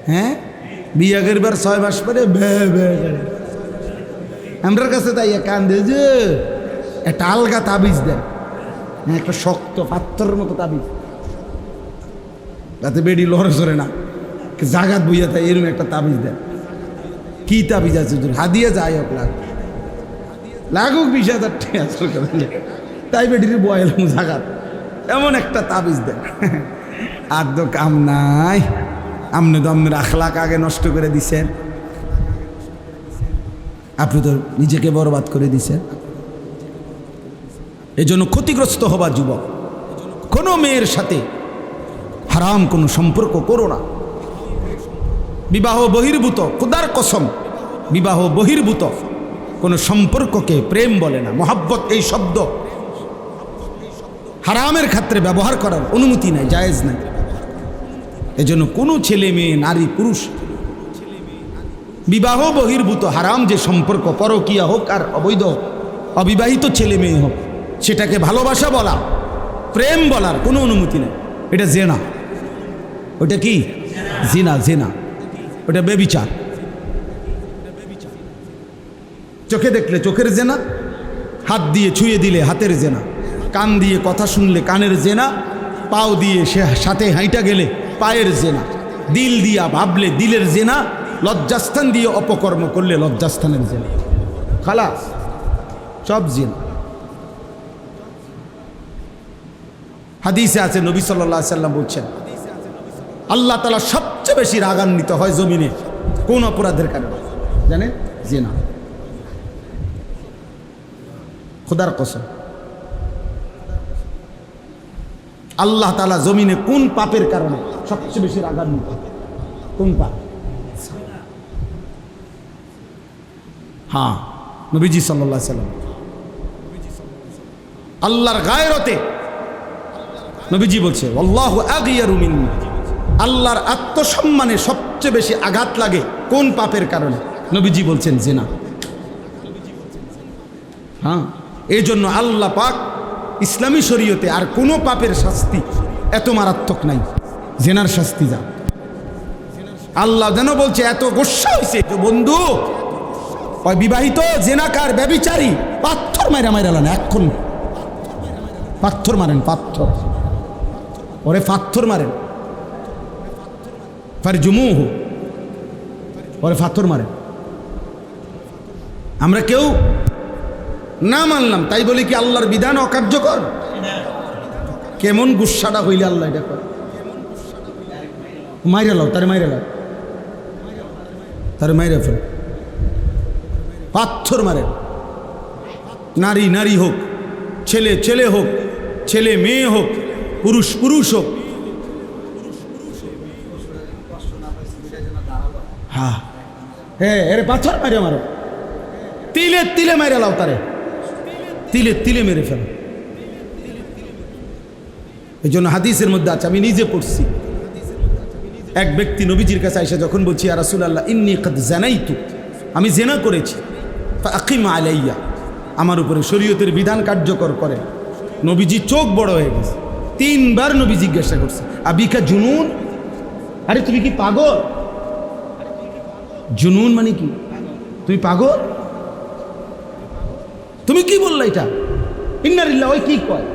হ্যাঁ বিয়া করবার 6 মাস পরে আমার কাছে তাই কান্দে যে একটা আলগা তাবিজ দেন, একটা শক্ত পাথরের মতো তাবিজ, যাতে বেডি লড়ে সরে না, জাগাত বইয়া তাই এরকম একটা তাবিজ দেন। কি তাবিজ আছে? হাদিয়া যাই হোক লাগুক 20,000 টাকা, তাই বেডির বয়েল জাগাত এমন একটা তাবিজ দেন। আর তো কাম নাই, আপনি তো আপনার আখলাক আগে নষ্ট করে দিছেন, আপনি তো নিজেকে বরবাদ করে দিছেন। এই জন্য ক্ষতিগ্রস্ত হবা যুবক, কোনো মেয়ের সাথে হারাম কোনো সম্পর্ক করো না। বিবাহ বহির্ভূত, খোদার কসম, বিবাহ বহির্ভূত কোনো সম্পর্ককে প্রেম বলে না। মহাব্বত এই শব্দ হারামের ক্ষেত্রে ব্যবহার করার অনুমতি নাই, জায়েজ নাই। এজন্য কোনো ছেলে মেয়ে, নারী পুরুষ বিবাহ বহির্ভূত হারাম যে সম্পর্ক, পরকীয়া হোক আর অবৈধ অবিবাহিত ছেলে মেয়ে হোক, সেটাকে ভালোবাসা বলা, প্রেম বলার কোনো অনুমতি নেই। এটা জেনা। ওটা কি? জিনা। জেনা ওটা বেবিচার। চোখে দেখলে চোখের জেনা, হাত দিয়ে ছুঁয়ে দিলে হাতের জেনা, কান দিয়ে কথা শুনলে কানের জেনা, পাও দিয়ে সে সাথে হাইটা গেলে পায়ের জেনা, দিল দিয়া ভাবলে দিলের জেনা, লজ্জাস্থান দিয়ে অপকর্ম করলে লজ্জাস্থানের জেনা। খালাস, সব জেনা। হাদিসে আছে, নবী সাল্লাল্লাহু আলাইহি সাল্লাম বলছেন, আল্লাহ তাআলা সবচেয়ে বেশি রাগান্বিত হয় জমিনে কোন অপরাধের কারণে জানেন? জিনা। খোদার কসম, আল্লাহ তাআলা জমিনে কোন পাপের কারণে সবচেয়ে বেশি রাগান্বিত? কোন পাপ? হ্যাঁ, নবীজি সাল্লাল্লাহু আলাইহি সাল্লাম আল্লাহর গায়রতে নবীজি বলছে, আল্লাহু আগিয়ারু মিন্না, আল্লাহর আত্মসম্মানে সবচেয়ে বেশি আঘাত লাগে কোন পাপের কারণে? নবীজি বলছেন জিনা। হ্যাঁ, এই জন্য আল্লাহ পাক ইসলামী শরীয়তে আর কোনো পাপের শাস্তি এত মারাত্মক নাই, জেনার শাস্তি যা। আল্লাহ যেন বলছে, এত গোস্বা হয়েছে বন্ধু, ওই বিবাহিত জেনাকার ব্যভিচারী পাথর মাইরা লান, এখন পাথর মারেন, পাথর ওরে পাথর মারেন, ফারজুমুহু ওরে পাথর মারেন। আমরা কেউ না মানলাম তাই বলি কি আল্লাহর বিধান অকার্যকর? কেমন গুসাটা হইলে আল্লাহ এটা করে? মাইরা লাও, তারে মাইরা লাও, তারে মাইরা ফেল, পাথর মারেন। নারী নারী হোক, ছেলে ছেলে হোক, ছেলে মেয়ে হোক, পুরুষ পুরুষ হোক। হ্যাঁ হ্যাঁ, এর পাথর মারে মারো, তিলে তিলে মাইরা লাও, তারে তিলে তিলে মেরে ফেল। এই জন্য হাদিসের মধ্যে আছে, আমি নিজে পড়ছি, এক ব্যক্তি নবীজির কাছে এসে যখন বলছি, ইয়া রাসূলুল্লাহ ইন্নী কাদ জানাইতু, আমি জেনা করেছি, ফাআকিম আলাইয়া, আমার উপরে শরীয়তের বিধান কার্যকর করে। নবীজি চোখ বড় হয়ে গেছে, তিনবার নবী জিজ্ঞাসা করছে, আবিকা জুনুন, আরে তুমি কি পাগল? জুনুন মানে কি? তুমি পাগল? তুমি কি বললা এটা? ইন্নালিল্লাহ, ওই কি কয়?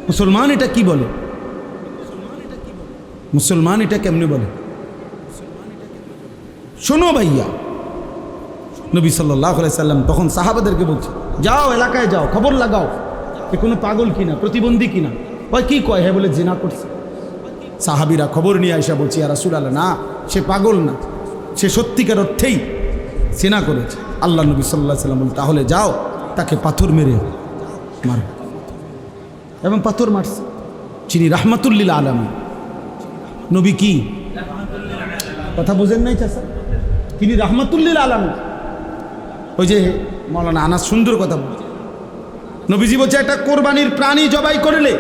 মুসলমান এটা কি বলে? মুসলমান এটা কেমনে বলে? শোনো ভাইয়া, নবী সাল্লাল্লাহু আলাইহি সাল্লাম তখন সাহাবাদেরকে বলছে, যাও এলাকায় যাও, খবর লাগাও এ কোনো পাগল কিনা, প্রতিবন্ধী কিনা। ওই কি কয়? হ্যাঁ বলে জিনা করছে। সাহাবীরা খবর নিয়ে আইসা বলছে, ইয়া রাসূলুল্লাহ, না, সে পাগল না, সে সত্যিকার অর্থেই জিনা করেছে। আল্লাহ নবী সাল্লাল্লাহু আলাইহি সাল্লাম বলেন, তাহলে যাও তাকে পাথর মেরে মার। এবং পাথর মারছে। যিনি রাহমাতুল লিল আলামিন, নবী কি কথা বুঝেন নাই চাচা? তিনি রাহমাতুল লিল আলামিন। ওই যে মাওলানা আনাস সুন্দর কথা বলছে, নবীজি বলছে, একটা কোরবানির প্রাণী জবাই করলে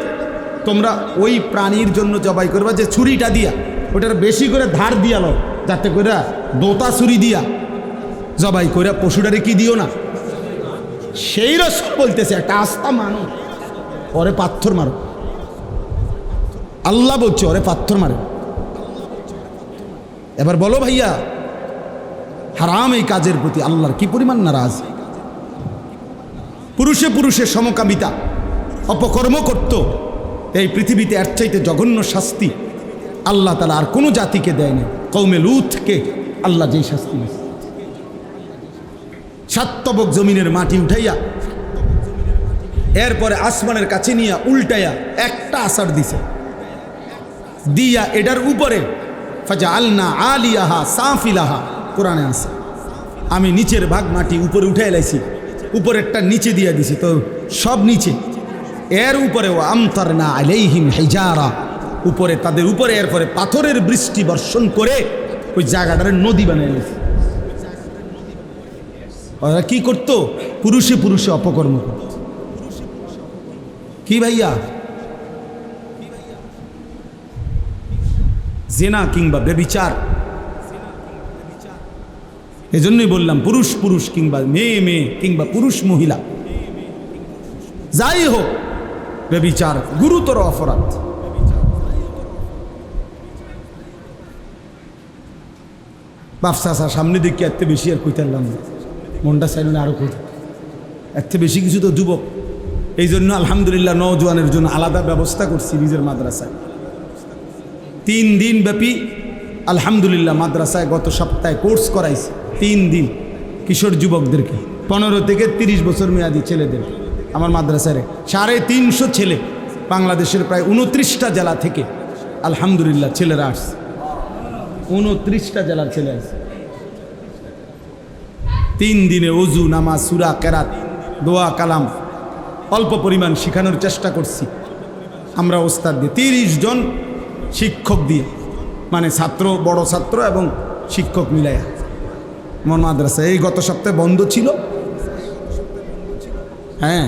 তোমরা ওই প্রাণীর জন্য জবাই করবা যে ছুরিটা দিয়া, ওটার বেশি করে ধার দিয়া লো, যাতে করে দোতা ছুরি দিয়া জবাই করে পশুটারে কি দিও না। সেই রাসূল বলতেছে, একটা আস্থা মানো, ওরে পাথর মারো। আল্লাহ বলছে ওরে পাথর মারো। এবার বলো ভাইয়া, হারাম এই কাজের প্রতি আল্লাহর কি পরিমাণ নারাজ। পুরুষে পুরুষে সমকামিতা অপকর্ম করত, এই পৃথিবীতে এর চাইতে জঘন্য শাস্তি আল্লাহ তাআলা আর কোনো জাতিকে দেয়নি। কওমে লূতকে আল্লাহ যেই শাস্তি দিয়েছে, 7 তবক জমিনের মাটি উঠাইয়া এরপরে আসমানের কাছে নিয়ে উল্টাইয়া একটা আসার দিছে, দিয়া এটার উপরে ফাজআলনা আলিয়াহা সাফিলাহা, কোরআনে আছে, আমি নিচের ভাগ মাটি উপরে উঠে এলাইছি, উপরেরটা নিচে দিয়ে দিছি, তো সব নিচে। এর উপরে ও আমতারনা আলাইহিম হিজারা, উপরে তাদের উপরে এরপরে পাথরের বৃষ্টি বর্ষণ করে ওই জায়গাটারে নদী বানিয়ে দিয়েছে। ওরা কি করতো? পুরুষে পুরুষে অপকর্ম করত। কি ভাইয়া? জেনা কিংবা ব্যভিচার। এজন্যই বললাম পুরুষ পুরুষ কিংবা মেয়ে মেয়ে কিংবা পুরুষ মহিলা যাই হোক, ব্যভিচার গুরুতর অপরাধ। বাপসা সামনে দেখি এত বেশি আর কইতে পারলাম না, মনটা চাইল না আরো কোথায় এত বেশি কিছু। তো যুবক, এই জন্য আলহামদুলিল্লাহ নওজোয়ানের জন্য আলাদা ব্যবস্থা করছি নিজের মাদ্রাসায়। 3 দিন ব্যাপী আলহামদুলিল্লাহ মাদ্রাসায় গত সপ্তাহে কোর্স করাইছি। 3 দিন কিশোর যুবকদেরকে, 15 থেকে 30 বছর মেয়াদী ছেলেদের আমার মাদ্রাসায় 350 ছেলে, বাংলাদেশের প্রায় 29টা জেলা থেকে আলহামদুলিল্লাহ ছেলেরা আসছে। 29টা জেলার ছেলে আসছে। 3 দিনে ওযু, নামাজ, সূরা, কেরাত, দোয়া, কালাম অল্প পরিমাণ শেখানোর চেষ্টা করছি আমরা ওস্তাদ দিয়ে, 30 জন শিক্ষক দিয়ে, মানে ছাত্র, বড় ছাত্র এবং শিক্ষক মিলাইয়া আমার মাদ্রাসা। এই গত সপ্তাহে বন্ধ ছিল, হ্যাঁ,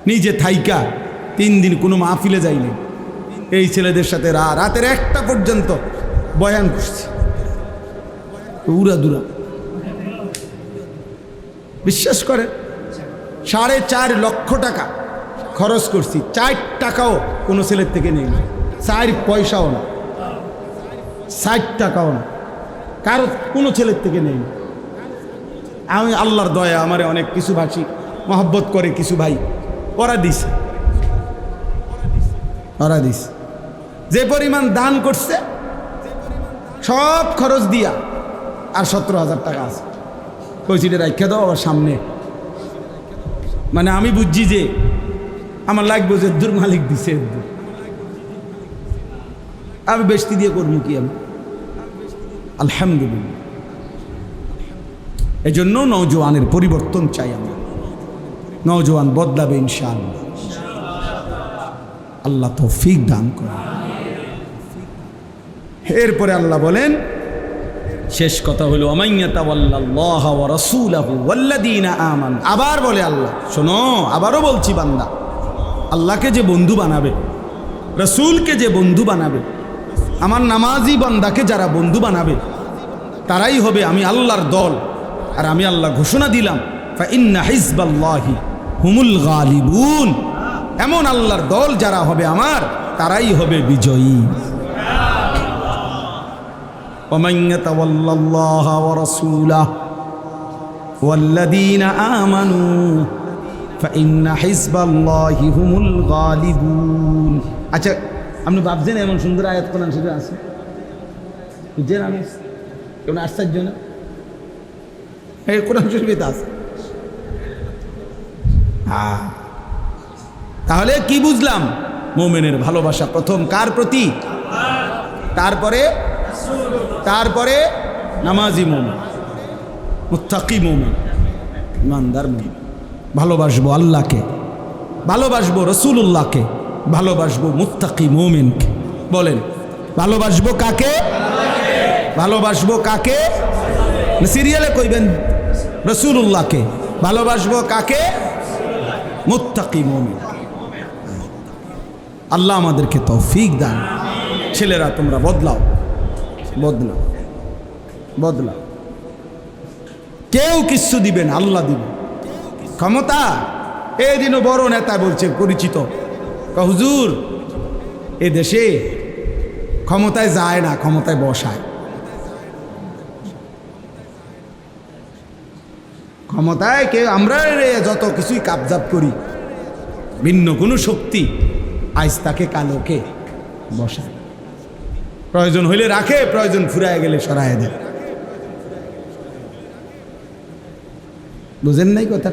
নিজে থাইকা 3 দিন কোনো মাহফিলে যাইনি। এই ছেলেদের সাথে রাতের 1টা পর্যন্ত বয়ান করছি, উড়া দুরা। বিশ্বাস করে 4.5 লক্ষ টাকা খরচ করছি, 4 টাকাও কোনো ছেলের থেকে নেই, 4 পয়সাও না, 60 টাকাও না, কারো কোনো ছেলের থেকে নেই। আমি আল্লাহর দয়া, আমারে অনেক কিছু ভাষী মহব্বত করে কিছু ভাই, ওরা দিছে, ওরা দিছে। যে পরিমাণ দান করছে সব খরচ দিয়া আর 17,000 টাকা আছে, কইছিটা রাখা দাও আবার সামনে। মানে আমি বুঝছি যে আমার লাগবে যে দূর মালিক দিছে, আমি বেশি দিয়ে করবো কি আমি? আলহামদুলিল্লাহ। এই জন্য নওজোয়ানের পরিবর্তন চাই আমরা, নওজোয়ান বদলাবে ইনশাআল্লাহ। আল্লাহ তৌফিক দান করেন। এরপরে আল্লাহ বলেন, শেষ কথা হলো আমাইয়াতাওয়াল্লাল্লাহা ওয়া রাসূলাহু ওয়াল্লাযীনা আমানু। আবার বলে আল্লাহ, শোনো, আবারও বলছি, বান্দা আল্লাহকে যে বন্ধু বানাবে, রাসূলকে যে বন্ধু বানাবে, আমার নামাজি বান্দাকে যারা বন্ধু বানাবে, তারাই হবে আমি আল্লাহর দল। আর আমি আল্লাহ ঘোষণা দিলাম, ফাইন্না হিজবাল্লাহি হুমুল গালিবুন। এমন আল্লাহর দল যারা হবে আমার, তারাই হবে বিজয়ী। ومن يتولى الله ورسوله والذين آمنوا فإن حزب الله هم الغالبون। আচ্ছা, আপনি ভাবছেন এমন সুন্দর আয়াত কোরআন শরীফে আছে? বুঝছেন? আমি কেউ আশ্চর্য না, এই কোরআন শরীফে আছে। তাহলে কি বুঝলাম? মুমিনের ভালোবাসা প্রথম কার প্রতি? তারপরে নামাজি মুমিন, মুত্তাকি মুমিন, ইমানদার মুমিন। ভালোবাসবো আল্লাহকে, ভালোবাসবো রাসূলুল্লাহকে, ভালোবাসবো মুত্তাকি মুমিনকে। বলেন, ভালোবাসবো কাকে? ভালোবাসবো কাকে? সিরিয়ালে কইবেন রাসূলুল্লাহকে। ভালোবাসবো কাকে? মুত্তাকি মুমিন। আল্লাহ আমাদেরকে তৌফিক দান। ছেলেরা তোমরা বদলাও, বদলাও, বদলাও। কেউ কিচ্ছু দিবেন, আল্লাহ দিবে ক্ষমতা। এই দিনও বড় নেতা বলছে, পরিচিত, হুজুর এ দেশে ক্ষমতায় যায় না, ক্ষমতায় বসায়। ক্ষমতায় কেউ, আমরা যত কিছুই কাবজাব করি, ভিন্ন কোনো শক্তি আজ তাকে কালোকে বসায়। প্রয়োজন হইলে রাখে, প্রয়োজন ফুরায় গেলে সরায় দেয়। বুঝেন নাই কথা?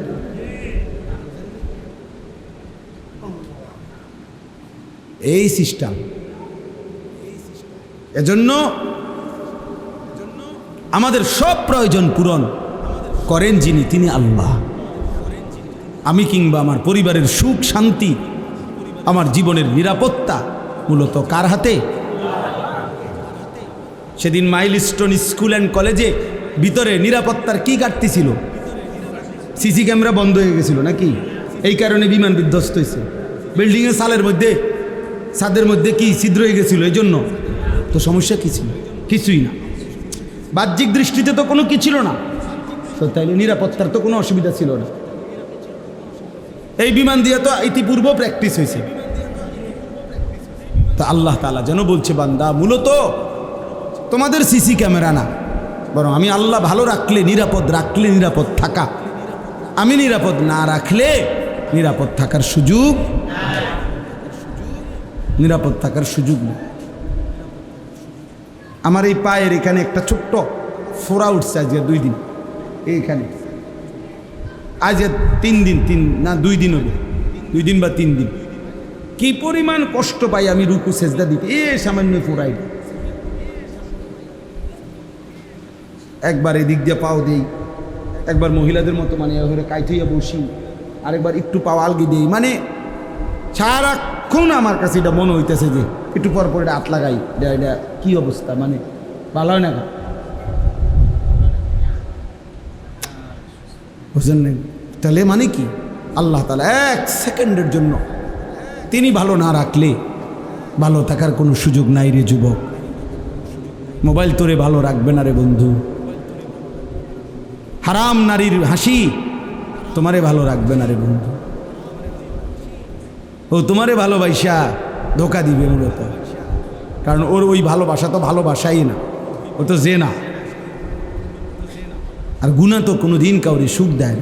এই সিস্টেম। এজন্য আমাদের সব প্রয়োজন পূরণ করেন যিনি, তিনি আল্লাহ। আমি কিংবা আমার পরিবারের সুখ শান্তি, আমার জীবনের নিরাপত্তা মূলত কার হাতে? সেদিন মাইলস্টোন স্কুল অ্যান্ড কলেজে ভিতরে নিরাপত্তার কি ঘাটতি ছিল? সিসি ক্যামেরা বন্ধ হয়ে গেছিল নাকি? এই কারণে বিমান বিধ্বস্ত হয়েছে। বিল্ডিংয়ের সালের মধ্যে ছাদের মধ্যে কি ছিদ্র হয়ে গেছিল, এই জন্য তো সমস্যা কি ছিল? কিছুই না। বাহ্যিক দৃষ্টিতে তো কোনো কি ছিল না, তো তাইলে নিরাপত্তার তো কোনো অসুবিধা ছিল না। এই বিমান দিয়ে তো ইতিপূর্ব প্র্যাকটিস হয়েছে। তো আল্লাহ তাআলা যেন বলছে, বান্দা মূলত তোমাদের সিসি ক্যামেরা না, বরং আমি আল্লাহ ভালো রাখলে নিরাপদ, রাখলে নিরাপদ থাকা, আমি নিরাপদ না রাখলে নিরাপদ থাকার সুযোগ, নিরাপদ থাকার সুযোগ নেই। আমার এই পায়ের এখানে একটা ছোট্ট ফোড়া উঠছে আজকে 2 দিন, এইখানে আজ 3 দিন, 2 দিন হবে, 2 দিন বা 3 দিন। কি পরিমাণ কষ্ট পাই আমি রুকু সেজদা দিতে, সামান্য ফোড়াই। একবার এদিক দিয়ে পাও দিই, একবার মহিলাদের মতো মানে কাইথইয়া বসি, আরেকবার একটু পাও আলগি দিই, মানে সারাক্ষণ আমার কাছে এটা মনে হইতেছে যে একটু পর পর এটা হাত লাগাই, এটা কি অবস্থা, মানে ভালো হয় না, বুঝলেন না? তাহলে মানে কি, আল্লাহ তাআলা 1 সেকেন্ডের জন্য তিনি ভালো না রাখলে ভালো থাকার কোনো সুযোগ নাই রে যুবক। মোবাইল তোরে ভালো রাখবে না রে বন্ধু, হারাম নারীর হাসি তোমারে ভালো রাখবে না রে বন্ধু। ও তোমারে ভালোবাসা ধোকা দিবে মূলত, কারণ ওর ওই ভালোবাসা তো ভালোবাসাই না, ও তো যে না। আর গুনাহ তো কোনো দিন কাউরে সুখ দেয়।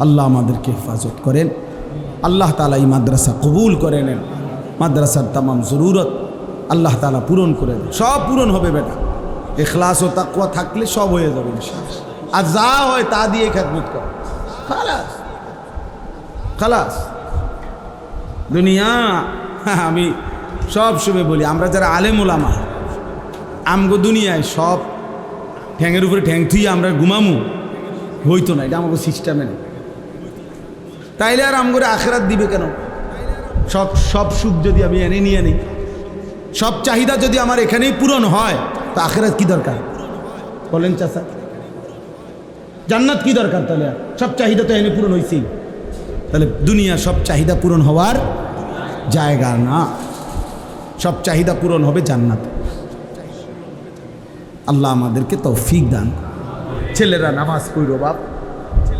আল্লাহ আমাদেরকে হেফাজত করেন, আল্লাহ তাআলা এই মাদ্রাসা কবুল করে নেন, মাদ্রাসার তামাম জরুরত আল্লাহ তাআলা পূরণ করে দেন। সব পূরণ হবে বেটা, ইখলাস ও তাকওয়া থাকলে সব হয়ে যাবে ইনশাআল্লাহ। আর যা হয় তা দিয়ে খেদমত কর, খালাস খালাস। দুনিয়া আমি সব সময় বলি, আমরা যারা আলেম ওলামা, আমগো দুনিয়ায় সব ঠ্যাঙের উপরে ঠ্যাং থুইয়া আমরা ঘুমামু হইতো না, এটা আমাকে সিস্টেমে নেই। তাইলে আর আমগরে আখেরাত দিবে কেন? সব সুখ যদি আমি এনে নিয়ে নিই, সব চাহিদা যদি আমার এখানেই পূরণ হয়, তো আখেরাত কি দরকার বলেন চাচা? জান্নাত কি দরকার? তাহলে সব চাহিদা তো এনে পূরণ হয়েছি, তাহলে দুনিয়া সব চাহিদা পূরণ হওয়ার জায়গা না, সব চাহিদা পূরণ হবে জান্নাত। আল্লাহ আমাদেরকে তৌফিক দান। ছেলেরা নামাজ পড়ো বাপ,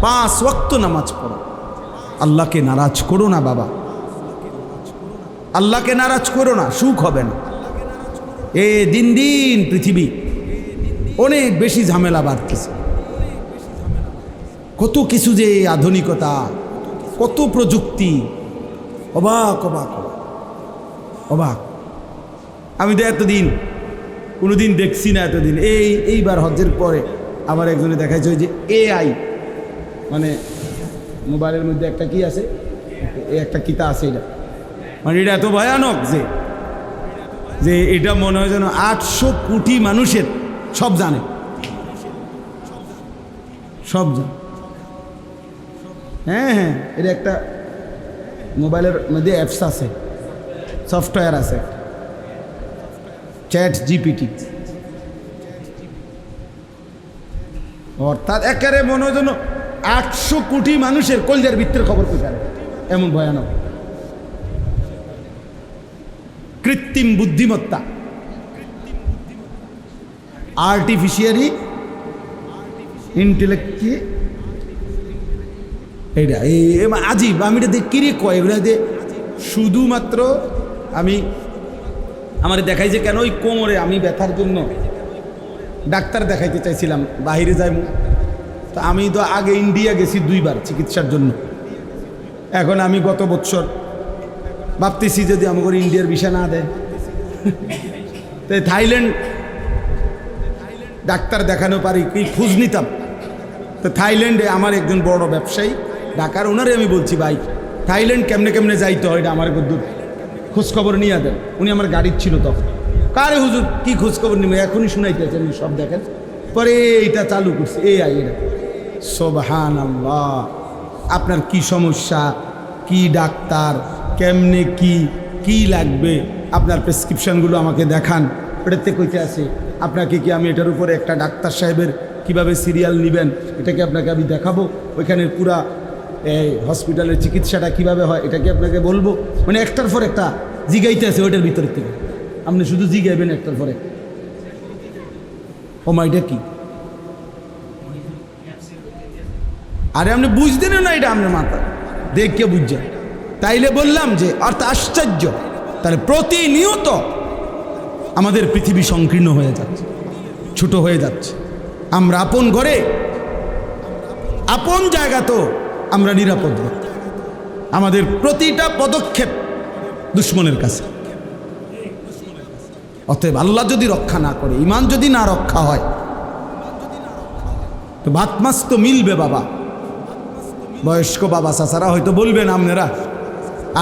5 ওয়াক্ত নামাজ পড়ো, আল্লাহকে নারাজ করো না বাবা, আল্লাহকে নারাজ করো না, সুখ হবে না। দিন দিন পৃথিবী অনেক বেশি ঝামেলা বাড়তেছে, কত কিছু যে আধুনিকতা, কত প্রযুক্তি, অবাক অবাক অবাক। আমি তো এতদিন কোনোদিন দেখছি না, এতদিন এইবার হজ্জের পরে আমার একজনে দেখাইছে ওই যে AI, মানে মোবাইলের মধ্যে একটা কি আছে, একটা কিতা আছে, এটা মানে এটা এত ভয়ানক যে এটা মনে হয় যেন 800 কোটি মানুষের সব জানে, সব জানে। হ্যাঁ, এটা একটা মোবাইলের মধ্যে অ্যাপস আছে, সফটওয়্যার আছে, ChatGPT, অর্থাৎ একেবারে মনে হয় যেন 800 কোটি মানুষের কলজার ভিতরের খবর পেয়ে, এমন ভয়ানক। কৃত্রিম বুদ্ধিমত্তা, আর্টিফিশিয়ালি ইন্টেলেক্ট, এইটা আজীব। আমি এটা দেখি রে কয় এগুলা যে শুধুমাত্র আমার দেখাই যে কেন ওই কোমরে আমি ব্যথার জন্য ডাক্তার দেখাইতে চাইছিলাম, বাহিরে যাই। তো আমি তো আগে ইন্ডিয়া গেছি 2 বার চিকিৎসার জন্য। এখন আমি গত বছর ভাবতেছি যদি আমাকে ইন্ডিয়ার ভিসা না দেয়, তাই থাইল্যান্ড ডাক্তার দেখানো পারি কি খোঁজ নিতাম। তো থাইল্যান্ডে আমার একজন বড় ব্যবসায়ী ঢাকার, ওনারে আমি বলছি ভাই থাইল্যান্ড কেমনে কেমনে যাইতে হয় এটা আমার খোঁজখবর নিয়ে দেন। উনি আমার গাড়ির ছিল তখন, কারে হুজুর কি খোঁজখবর নিবে এখনই শুনাইতেছেন সব দেখেন। পরে এইটা চালু করছে AI, এটা সুবহানাল্লাহ। আপনার কি সমস্যা, কি ডাক্তার, কেমনে কি লাগবে আপনার প্রেসক্রিপশনগুলো আমাকে দেখান, এটাতে কইতে আছে আপনাকে কি আমি এটার উপরে একটা ডাক্তার সাহেবের কিভাবে সিরিয়াল নেবেন এটাকে আপনাকে আমি দেখাবো, ওইখানের পুরা এই হসপিটালের চিকিৎসাটা কিভাবে হয় এটাকে আপনাকে বলবো। মানে একটার পর একটা জিগাইতে আছে ওইটার ভিতর থেকে, আপনি শুধু জিগাইবেন একটার পরে। ও মা এটা কি? আরে আপনি বুঝতেন না এটা আপনার মাথা দেখে বুঝছেন, তাইলে বললাম যে অর্থ আশ্চর্য। তাহলে প্রতিনিয়ত আমাদের পৃথিবী সংকীর্ণ হয়ে যাচ্ছে, ছোট হয়ে যাচ্ছে। আমরা আপন ঘরে আপন জায়গা তো আমরা নিরাপদ না, আমাদের প্রতিটা পদক্ষেপ দুশ্মনের কাছে। অতএব আল্লাহ যদি রক্ষা না করে, ইমান যদি না রক্ষা হয়, তো ভাত মাছ তো মিলবে বাবা। বয়স্ক বাবা চাচারা হয়তো বলবেন আপনারা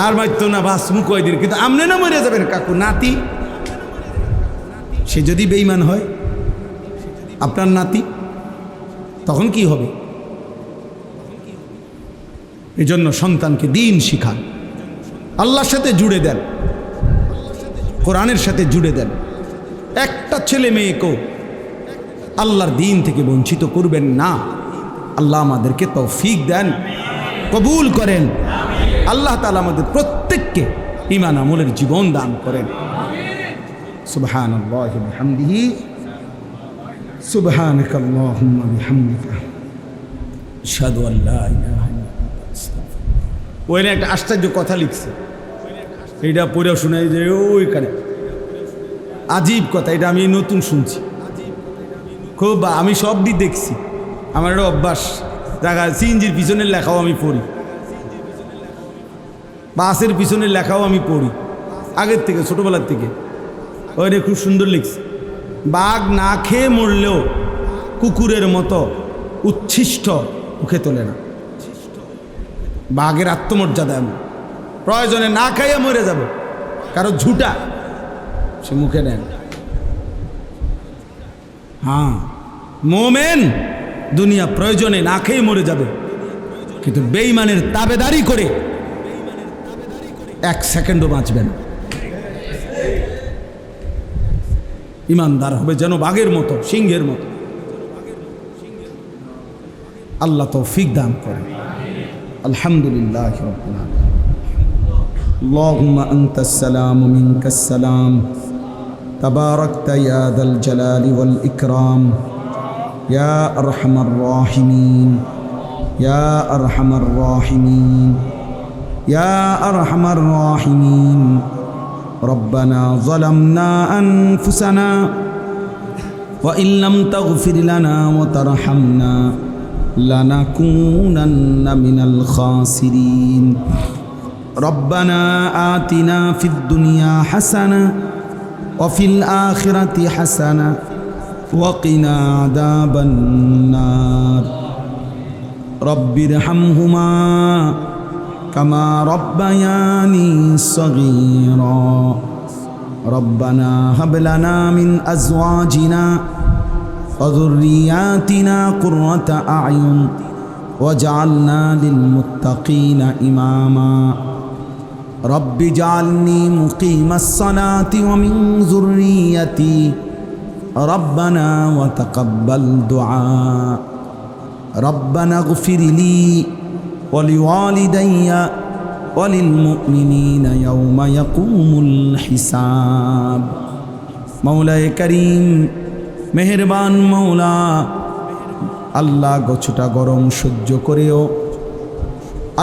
আর মারতো না বাস মুখ দিন, কিন্তু আপনি না মরে যাবেন কাকু নাতি। সে যদি বেঈমান হয় আপনার নাতি, তখন কি হবে? এই জন্য সন্তানকে দিন শিখান, আল্লাহর সাথে জুড়ে দেন, কোরআনের সাথে জুড়ে দেন। একটা ছেলে মেয়েকেও আল্লাহর দিন থেকে বঞ্চিত করবেন না। আল্লাহ আমাদেরকে তৌফিক দেন, কবুল করেন। আল্লাহ তাআলা আমাদের প্রত্যেককে ঈমান আমলের জীবন দান করেন। সুবহানাল্লাহি ওয়া বিহামদিহি, সুবহানাকাল্লাহুম্মা বিহামদিকা, আশহাদু আল লা ইলাহা ইল্লা আনতা আস্তাগফিরুকা। ওইখানে একটা আশ্চর্য কথা লিখছে, এইটা পড়ে শোনাই যে ওইখানে আজীব কথা, এটা আমি নতুন শুনছি খুব। আমি সব দিক দেখছি, আমার একটা অভ্যাস, জায়গা সিএনজির পিছনের লেখাও আমি পড়ি, বাসের পিছনের লেখাও আমি পড়ি আগের থেকে, ছোটোবেলার থেকে। ওইটা খুব সুন্দর লিখছে, বাঘ না খেয়ে মরলেও কুকুরের মতো উচ্ছিষ্ট মুখে তোলে না। বাঘের আত্মমর্যাদা এমন, প্রয়োজনে না খাইয়ে মরে যাবে, কারো ঝুটা সে মুখে নেন। হ্যাঁ, মোমেন দুনিয়া প্রয়োজনে না খেয়ে মরে যাবে, কিন্তু বেঈমানের তাবেদারি করে এক সেকেন্ডও বাঁচবে না। ইমানদার হবে যেন বাঘের মতো, সিংহের মতো। আল্লাহ তৌফিক দান করেন। আলহামদুলিল্লাহ রাব্বিল আলামিন। اللهم أنت السلام منك السلام تباركت يا ذا الجلال والإكرام يا أرحم الراحمين يا أرحم الراحمين يا أرحم الراحمين ربنا ظلمنا أنفسنا وإن لم تغفر لنا وترحمنا لنكونن من الخاسرين ربنا آتنا في الدنيا حسنة وفي الآخرة حسنة وقنا عذاب النار رب ارحمهما كما ربياني صغيرا ربنا هب لنا من أزواجنا وذرياتنا قرة أعين واجعلنا للمتقين إماما رب اجعلني مقيم الصلاة ومن ذريتي ربنا وتقبل دعاء ربنا اغفر لي ولوالدي وللمؤمنين يوم يقوم الحساب مولاي كريم মেহেরবান মৌলা, আল্লাহ গোছটা গরম সহ্য করেও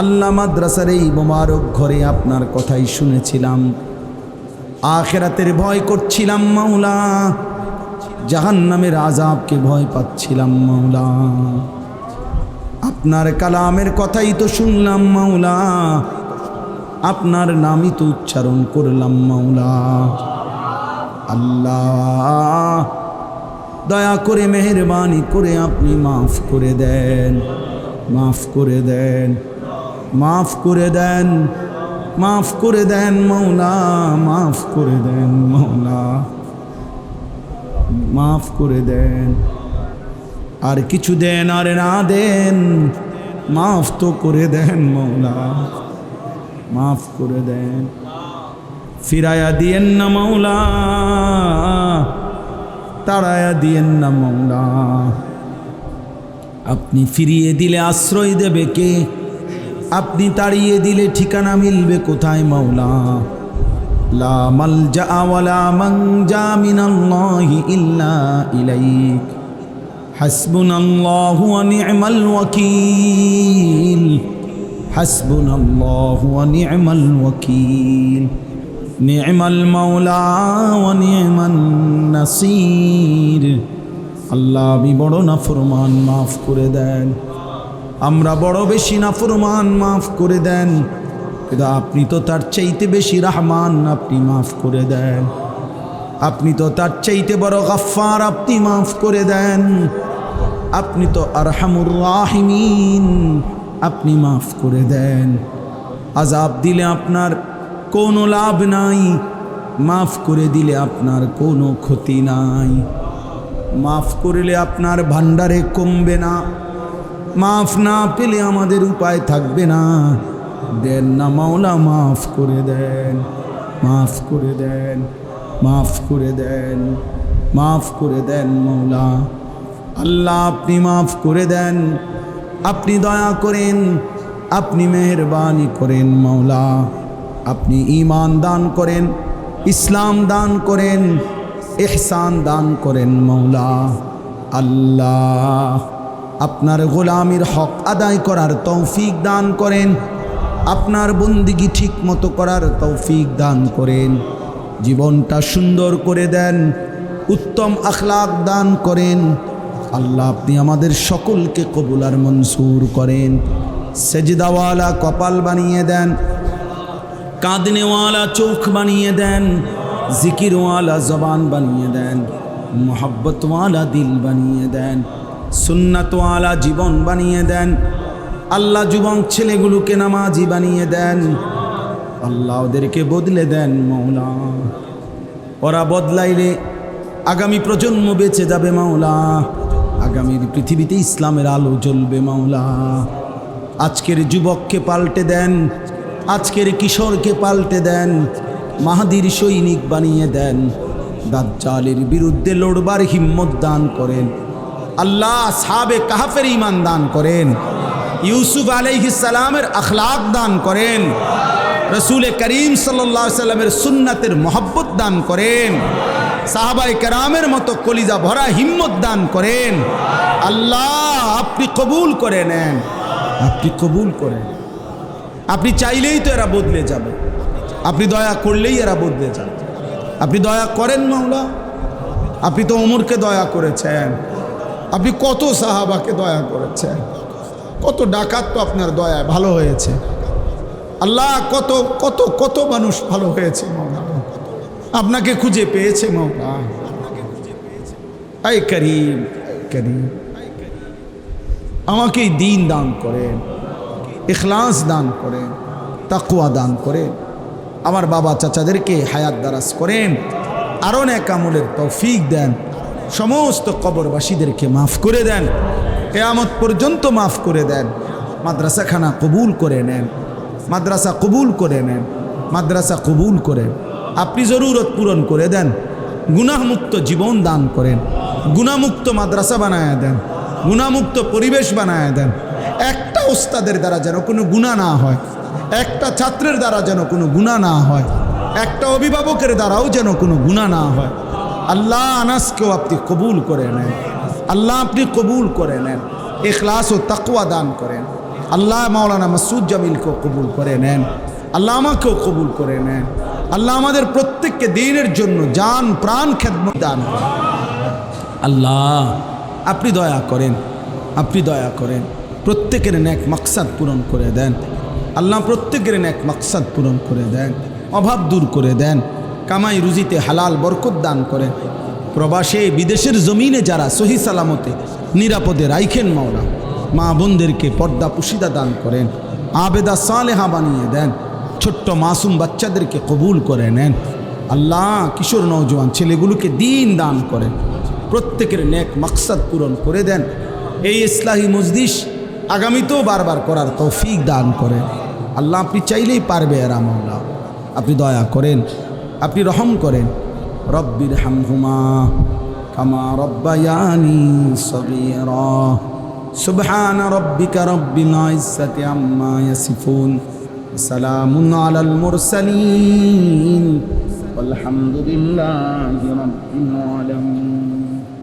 আল্লাহ মাদ্রাসার এই মোবারক ঘরে আপনার কথাই শুনেছিলাম, আখিরাতের ভয় করছিলাম মাওলা, জাহান্নামের আযাবকে ভয় পাচ্ছিলাম মাওলা, আপনার কালামের কথাই তো শুনলাম মাওলা, আপনার নামই তো উচ্চারণ করলাম মাওলা। আল্লাহ দয়া করে মেহেরবানি করে আপনি মাফ করে দেন, মাফ করে দেন, মাফ করে দেন, মাফ করে দেন মাওলা, মাফ করে দেন মাওলা, মাফ করে দেন। আর কিছু দেন আর না দেন, মাফ তো করে দেন মাওলা, মাফ করে দেন। ফিরায়া দিয়েন না মাওলা, তাড়ায়া দিয়েন না মাওলা। আপনি ফিরিয়ে দিলে আশ্রয় দেবে কে? আপনি তাড়িয়ে দিলে ঠিকানা মিলবে কোথায় মাওলা? লা মালজা ওয়ালা মানজা মিনাল্লাহি ইল্লা ইলাইক, হাসবুনাল্লাহু ওয়া নি'মাল ওয়াকিল, হাসবুনাল্লাহু ওয়া নি'মাল ওয়াকিল, নি'মাল মাওলা ওয়া নি'মান নাসির। আল্লাহ, আমি বড় নাফরমান, মাফ করে দেন। আমরা বড় বেশি নাফরমান, মাফ করে দেন। কিন্তু আপনি তো তার চাইতে বেশি রহমান, আপনি মাফ করে দেন। আপনি তো তার চাইতে বড় গফফার, আপনি মাফ করে দেন। আপনি তো আরহামুর রাহিমিন, আপনি মাফ করে দেন। আযাব দিলে আপনার কোনো লাভ নাই, মাফ করে দিলে আপনার কোনো ক্ষতি নাই। মাফ করলে আপনার ভান্ডারে কমবে না, মাফ না পেলে আমাদের উপায় থাকবে না। দেন না মাওলা, মাফ করে দেন, মাফ করে দেন, মাফ করে দেন, মাফ করে দেন মাওলা। আল্লাহ, আপনি মাফ করে দেন, আপনি দয়া করেন, আপনি মেহেরবানি করেন মাওলা। আপনি ঈমান দান করেন, ইসলাম দান করেন, ইহসান দান করেন মাওলা। আল্লাহ, আপনার গোলামির হক আদায় করার তৌফিক দান করেন, আপনার বন্দিগি ঠিক মতো করার তৌফিক দান করেন। জীবনটা সুন্দর করে দেন, উত্তম আখলাক দান করেন। আল্লাহ, আপনি আমাদের সকলকে কবুল আর মনসুর করেন। সেজদাওয়ালা কপাল বানিয়ে দেন, কাঁদনেওয়ালা চোখ বানিয়ে দেন, জিকিরওয়ালা জবান বানিয়ে দেন, মোহাব্বতওয়ালা দিল বানিয়ে দেন, সুন্নাতওয়ালা জীবন বানিয়ে দেন। আল্লাহ, যুবক ছেলেগুলোকে নামাজি বানিয়ে দেন। আল্লাহ, ওদেরকে বদলে দেন মাওলা। ওরা বদলাইলে আগামী প্রজন্ম বেঁচে যাবে মাওলা। আগামীর পৃথিবীতে ইসলামের আলো জ্বলবে মাওলা। আজকের যুবককে পাল্টে দেন, আজকের কিশোরকে পাল্টে দেন, মাহাদির সৈনিক বানিয়ে দেন। দাজ্জালের বিরুদ্ধে লড়বার হিম্মত দান করেন। আল্লাহ, আসহাবে কাহফের ঈমান দান করেন, ইউসুফ আলাইহিস সালামের আখলাক দান করেন, রসুল করিম সাল্লাল্লাহু আলাইহি সাল্লামের সুন্নাতের মহব্বত দান করেন, সাহাবায়ে কেরামের মতো কলিজা ভরা হিম্মত দান করেন। আল্লাহ, আপনি কবুল করে নেন, আপনি কবুল করেন। আপনি চাইলেই তো এরা বদলে যাবে, আপনি দয়া করলেই এরা বদলে যাবে। আপনি দয়া করেন মাওলা। আপনি তো ওমরকে দয়া করেছেন, আপনি কত সাহাবাকে দয়া করেছেন, কত ডাকাত তো আপনার দয়ায় ভালো হয়েছে। আল্লাহ, কত কত কত মানুষ ভালো হয়েছে মাওলা, আপনাকে খুঁজে পেয়েছে মাওলা। আয় করিম, করিম, আমাকে দ্বীন দান করেন, ইখলাস দান করেন, তাকওয়া দান করেন। আমার বাবা চাচাদেরকে হায়াত দারাজ করেন, আরো নেক আমলের তৌফিক দেন। সমস্ত কবরবাসীদেরকে মাফ করে দেন, কিয়ামত পর্যন্ত মাফ করে দেন। মাদ্রাসাখানা কবুল করে নেন, মাদ্রাসা কবুল করে নেন, মাদ্রাসা কবুল করেন। আপনি জরুরত পূরণ করে দেন, গুনাহমুক্ত জীবন দান করেন, গুনাহমুক্ত মাদ্রাসা বানায় দেন, গুনাহমুক্ত পরিবেশ বানায় দেন। একটা ওস্তাদের দ্বারা যেন কোনো গুনাহ না হয়, একটা ছাত্রের দ্বারা যেন কোনো গুনাহ না হয়, একটা অভিভাবকের দ্বারাও যেন কোনো গুনাহ না হয়। আল্লাহ, আনাসকেও আপনি কবুল করে নেন। আল্লাহ, আপনি কবুল করে নেন, ইখলাস ও তাকওয়া দান করেন। আল্লাহ, মাওলানা মাসুদ জামিলকেও কবুল করে নেন। আল্লাহ, আমাকেও কবুল করে নেন। আল্লাহ, আমাদের প্রত্যেককে দ্বীনের জন্য জান প্রাণ খেদমত দান করেন। আল্লাহ, আপনি দয়া করেন, আপনি দয়া করেন, প্রত্যেকের নেক মাকসাদ পূরণ করে দেন। আল্লাহ, প্রত্যেকের নেক মাকসাদ পূরণ করে দেন, অভাব দূর করে দেন, কামাই রুজিতে হালাল বরকত দান করেন। প্রবাসে বিদেশের জমিনে যারা সহি সালামতে নিরাপদে রাইখেন মাওলা, মা বোনদেরকে পর্দা পুশিদা দান করেন, আবেদা সালেহা বানিয়ে দেন। ছোট্ট মাসুম বাচ্চাদেরকে কবুল করে নেন। আল্লাহ, কিশোর নওজোয়ান ছেলেগুলোকে দ্বীন দান করেন, প্রত্যেকের নেক মাকসাদ পূরণ করে দেন। এই ইসলাহি মজলিস আগামীতেও বারবার করার তৌফিক দান করেন। আল্লাহ, আপনি চাইলেই পারবে এরা মাওলা, আপনি দয়া করেন। আপনি রহম করেন। রব্বির হামহুমা কামা রব্বায়ানি সগীরা। সুবহানা রাব্বিকা রাব্বিল ইজ্জাতি আম্মা ইয়াসিফুন, সালামুন আলাল মুরসালিন, আলহামদুলিল্লাহি রাব্বিল আলামিন।